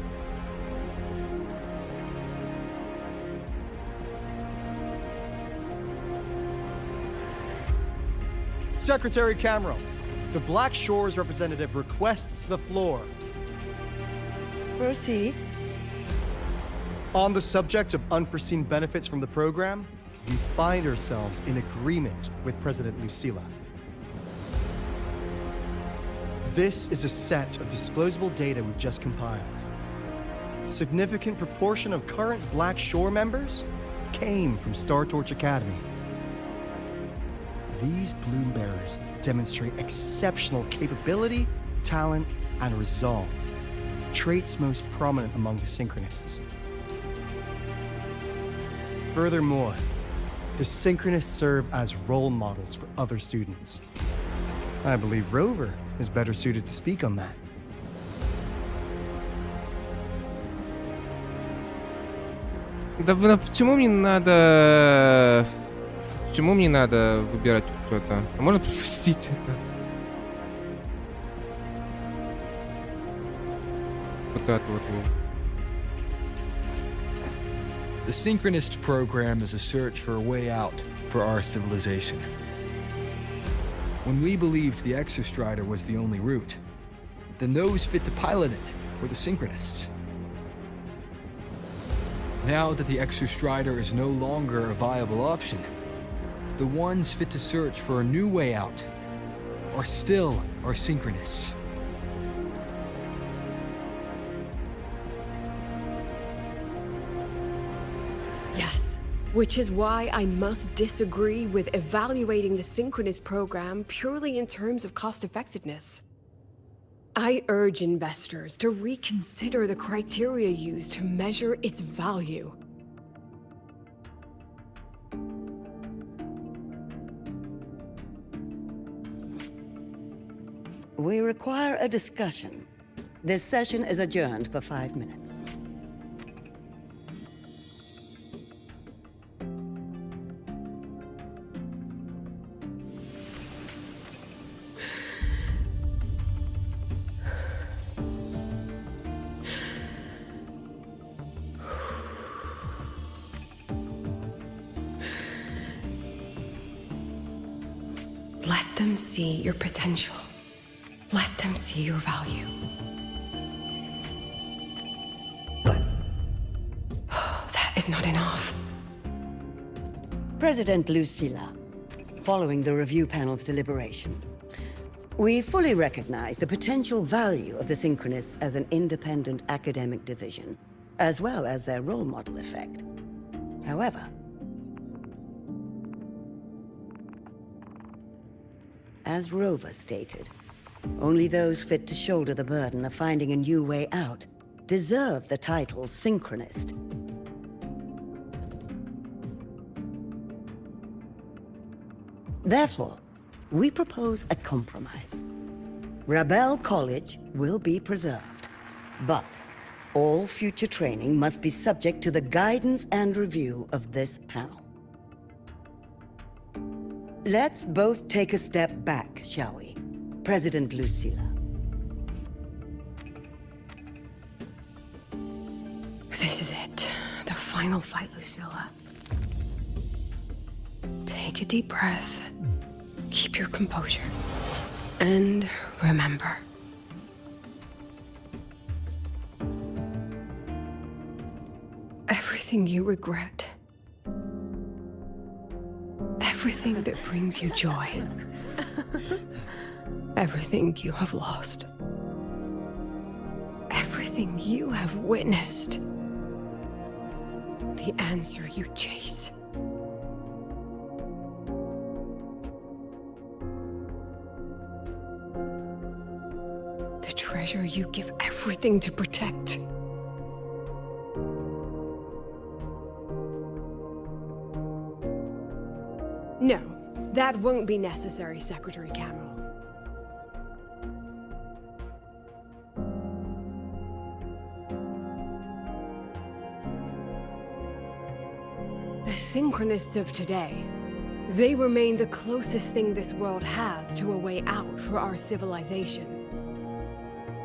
Secretary Camero, the Black Shores representative requests the floor. Proceed. On the subject of unforeseen benefits from the program, we find ourselves in agreement with President Lucila. This is a set of disclosable data we've just compiled. A significant proportion of current Black Shore members came from Star Torch Academy. These Bloom Bearers demonstrate exceptional capability, talent, and resolve, traits most prominent among the Synchronists. Furthermore, the Synchronists serve as role models for other students. I believe Rover is better suited to speak on that. Да почему мне надо... Почему мне надо выбирать что-то? А можно пропустить это? Вот это вот. The Synchronist program is a search for a way out for our civilization. When we believed the Exostrider was the only route, then those fit to pilot it were the Synchronists. Now that the Exostrider is no longer a viable option, the ones fit to search for a new way out are still our Synchronists. Yes, which is why I must disagree with evaluating the Synchronist program purely in terms of cost effectiveness. I urge investors to reconsider the criteria used to measure its value. We require a discussion. This session is adjourned for 5 minutes. Let them see your potential. Let them see your value. But that is not enough. President Lucila, following the review panel's deliberation, we fully recognize the potential value of the Synchronists as an independent academic division, as well as their role model effect. However, as Rover stated, only those fit to shoulder the burden of finding a new way out deserve the title Synchronist. Therefore, we propose a compromise. Rebel College will be preserved, but all future training must be subject to the guidance and review of this panel. Let's both take a step back, shall we? President Lucila. This is it. The final fight, Lucila. Take a deep breath. Keep your composure. And remember. Everything you regret. Everything that brings you joy. Everything you have lost. Everything you have witnessed. The answer you chase. The treasure you give everything to protect. No, that won't be necessary, Secretary Camel. The Synchronists of today, they remain the closest thing this world has to a way out for our civilization.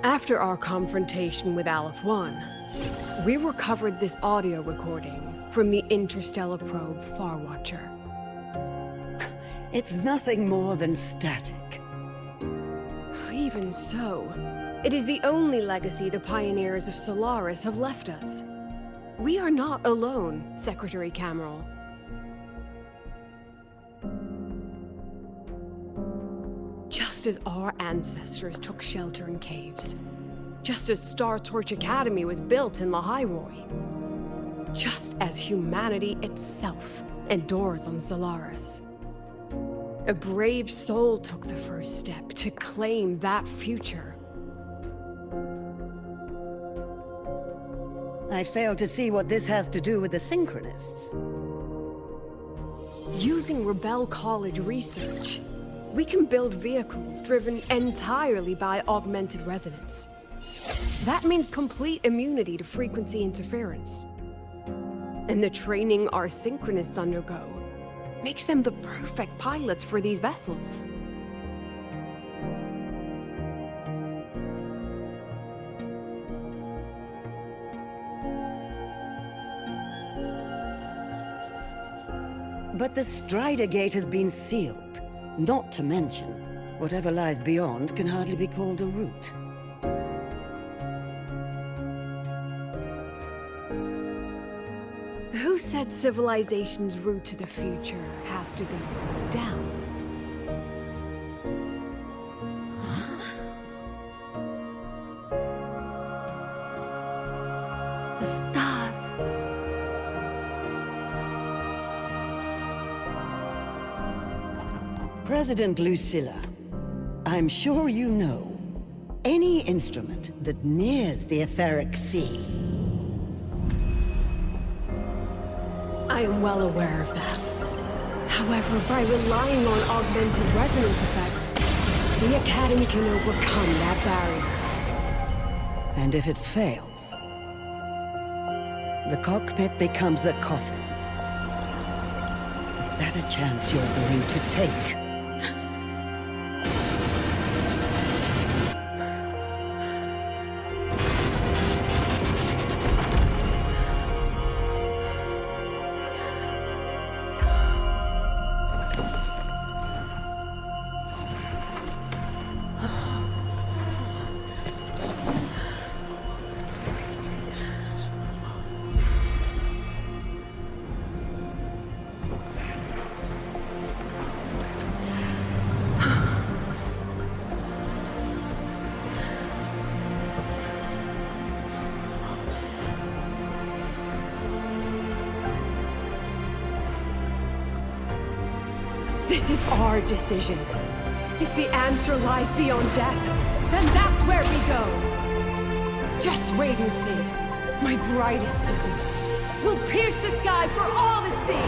After our confrontation with Aleph 1, we recovered this audio recording from the interstellar probe Farwatcher. It's nothing more than static. Even so, it is the only legacy the pioneers of Solaris have left us. We are not alone, Secretary Cameron. Just as our ancestors took shelter in caves, just as Star Torch Academy was built in Lahairoi, just as humanity itself endures on Solaris, a brave soul took the first step to claim that future. I fail to see what this has to do with the Synchronists. Using Rebel College research, we can build vehicles driven entirely by augmented resonance. That means complete immunity to frequency interference. And the training our Synchronists undergo makes them the perfect pilots for these vessels. But the Strider Gate has been sealed. Not to mention, whatever lies beyond can hardly be called a route. Who said civilization's route to the future has to go down? The stars. President Lucilla, I'm sure you know, any instrument that nears the etheric sea. I am well aware of that. However, by relying on augmented resonance effects, the Academy can overcome that barrier. And if it fails, the cockpit becomes a coffin. Is that a chance you're willing to take? This is our decision. If the answer lies beyond death, then that's where we go. Just wait and see. My brightest students will pierce the sky for all to see.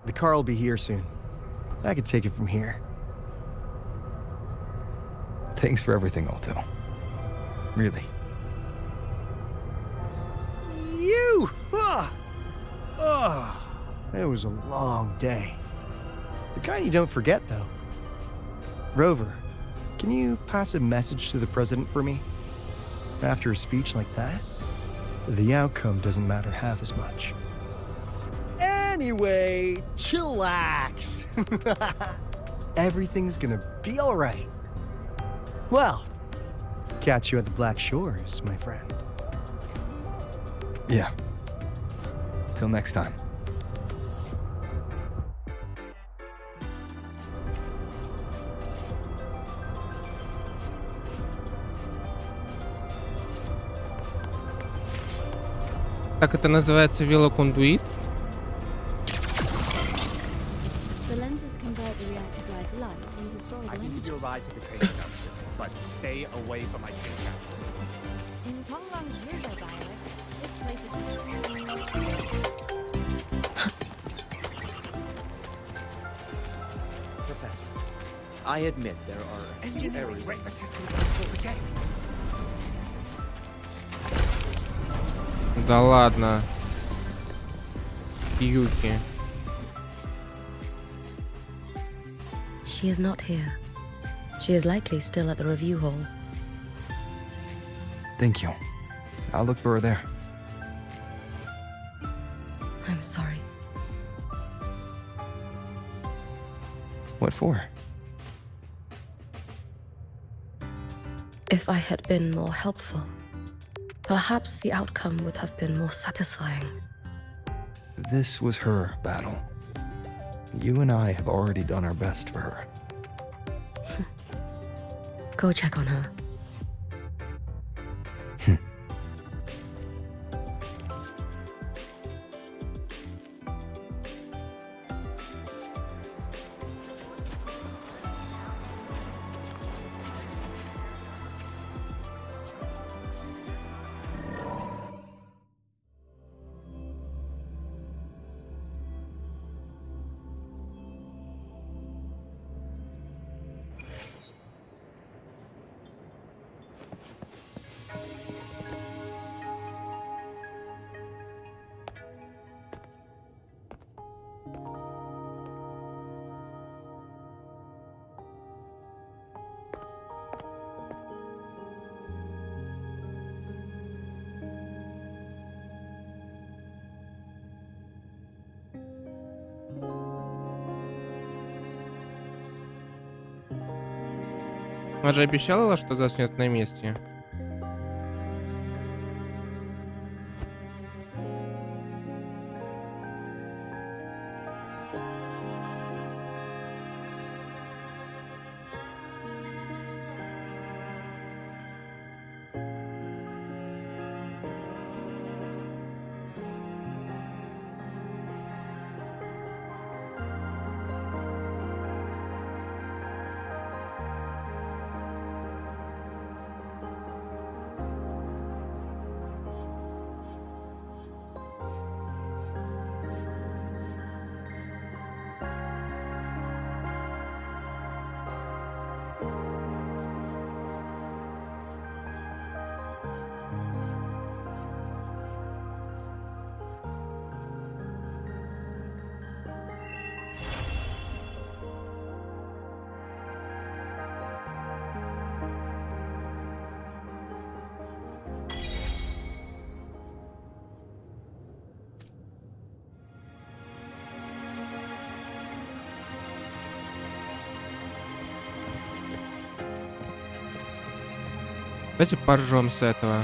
The car will be here soon. I could take it from here. Thanks for everything, Alto. Really. You! It was a long day. The kind you don't forget, though. Rover, can you pass a message to the president for me? After a speech like that, the outcome doesn't matter half as much. Anyway, chillax. Everything's gonna be all right. Well, catch you at the Black Shores, my friend. Yeah. Till next time. Как это называется? Велокондуит? The lenses convert the reactive light into storable I can energy. give you a ride to the training dumpster, but stay away from my sync camera. In Konglong's river dialect, this place is... Professor, I admit there are a few errors. Да ладно. Юки. She is not here. She is likely still at the review hall. Thank you. I'll look for her there. I'm sorry. What for? If I had been more helpful, perhaps the outcome would have been more satisfying. This was her battle. You and I have already done our best for her. Go check on her. Она же обещала, что заснет на месте. Давайте поржем с этого.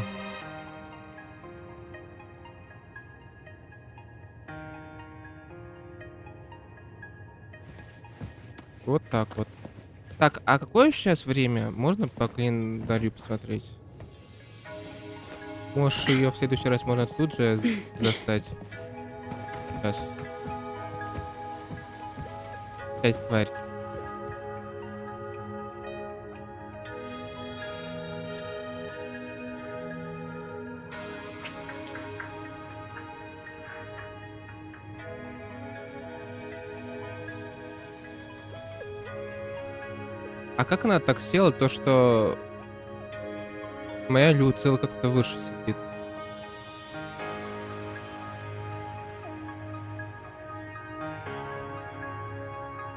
Вот так вот. Так, а какое сейчас время? Можно по календарю посмотреть? Может, ее в следующий раз можно тут же застать? Сейчас. Опять тварь. А как она так села, то что моя Люцила как-то выше сидит?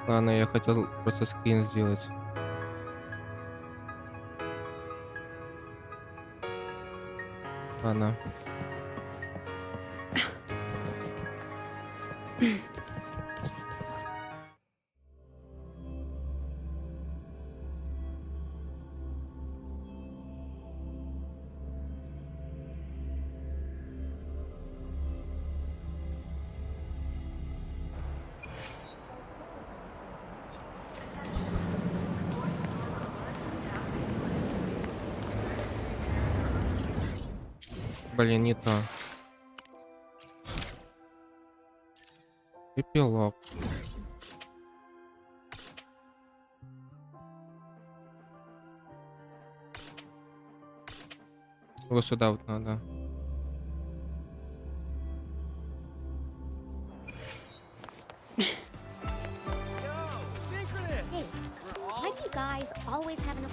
Ладно, я хотел просто скрин сделать. Ладно. Блин, не то. Эпилог. Его сюда вот надо. Why do you guys always have an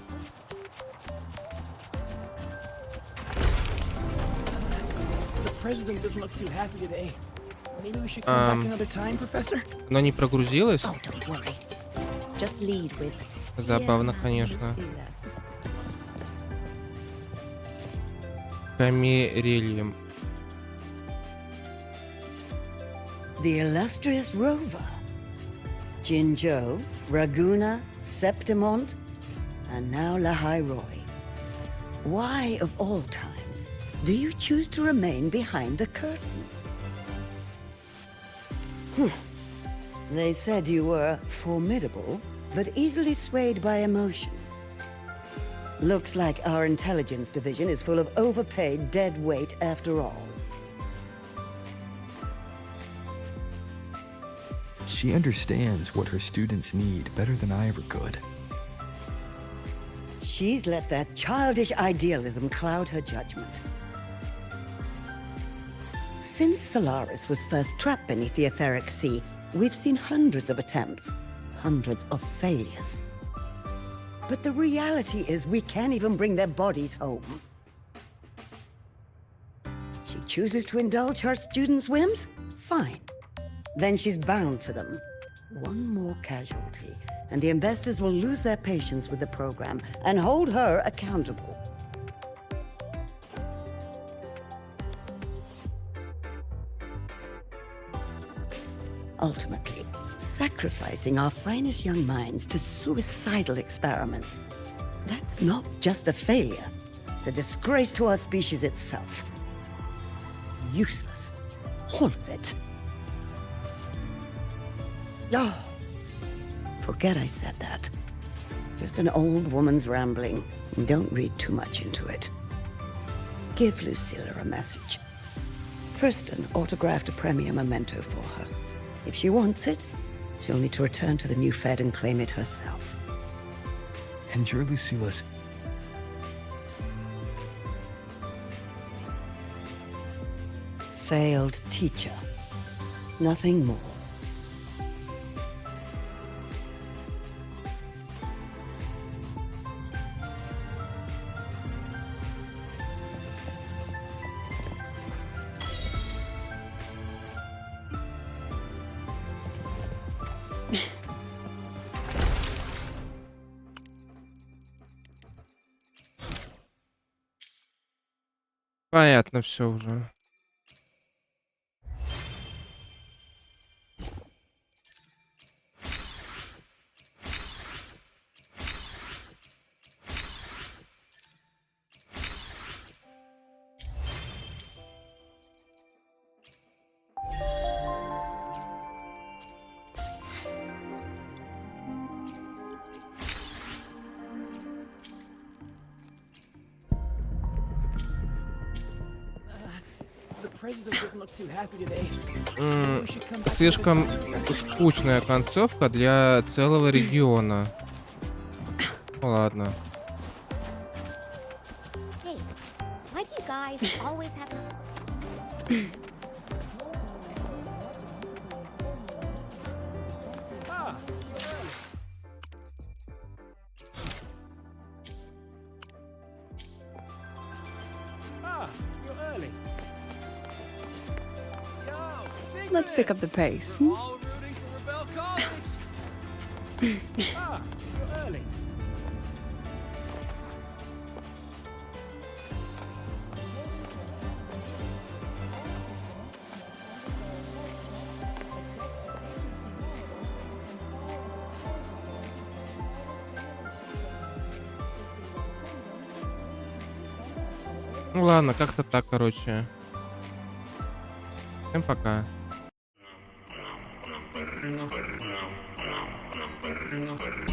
The president doesn't look too happy today. Maybe we should come back another time, Professor? Оно не прогрузилось? Oh, don't worry. Just lead with Забавно, конечно. Камерельем. the illustrious rover. Jinzhou, Raguna, Septimont, and now Lahai Roy. Why, of all times, do you choose to remain behind the curtain? They said you were formidable, but easily swayed by emotion. Looks like our intelligence division is full of overpaid dead weight after all. She understands what her students need better than I ever could. She's let that childish idealism cloud her judgment. Since Solaris was first trapped beneath the etheric sea, we've seen hundreds of attempts, hundreds of failures. But the reality is we can't even bring their bodies home. She chooses to indulge her students' whims? Fine. Then she's bound to them. One more casualty, and the investors will lose their patience with the program and hold her accountable. Ultimately, sacrificing our finest young minds to suicidal experiments. That's not just a failure. It's a disgrace to our species itself. Useless. All of it. Oh, forget I said that. Just an old woman's rambling. Don't read too much into it. Give Lucilla a message. Preston autographed a premier memento for her. If she wants it, she'll need to return to the new Fed and claim it herself. And you're Lucilla's... Failed teacher. Nothing more. Понятно все уже. Слишком скучная концовка для целого региона. Ну ладно. Hey, why do you guys always have You're early. Let's pick up the pace. All rooting for Rebel College. You're early. Ну ладно, как-то так, короче. Всем пока. Vargnon.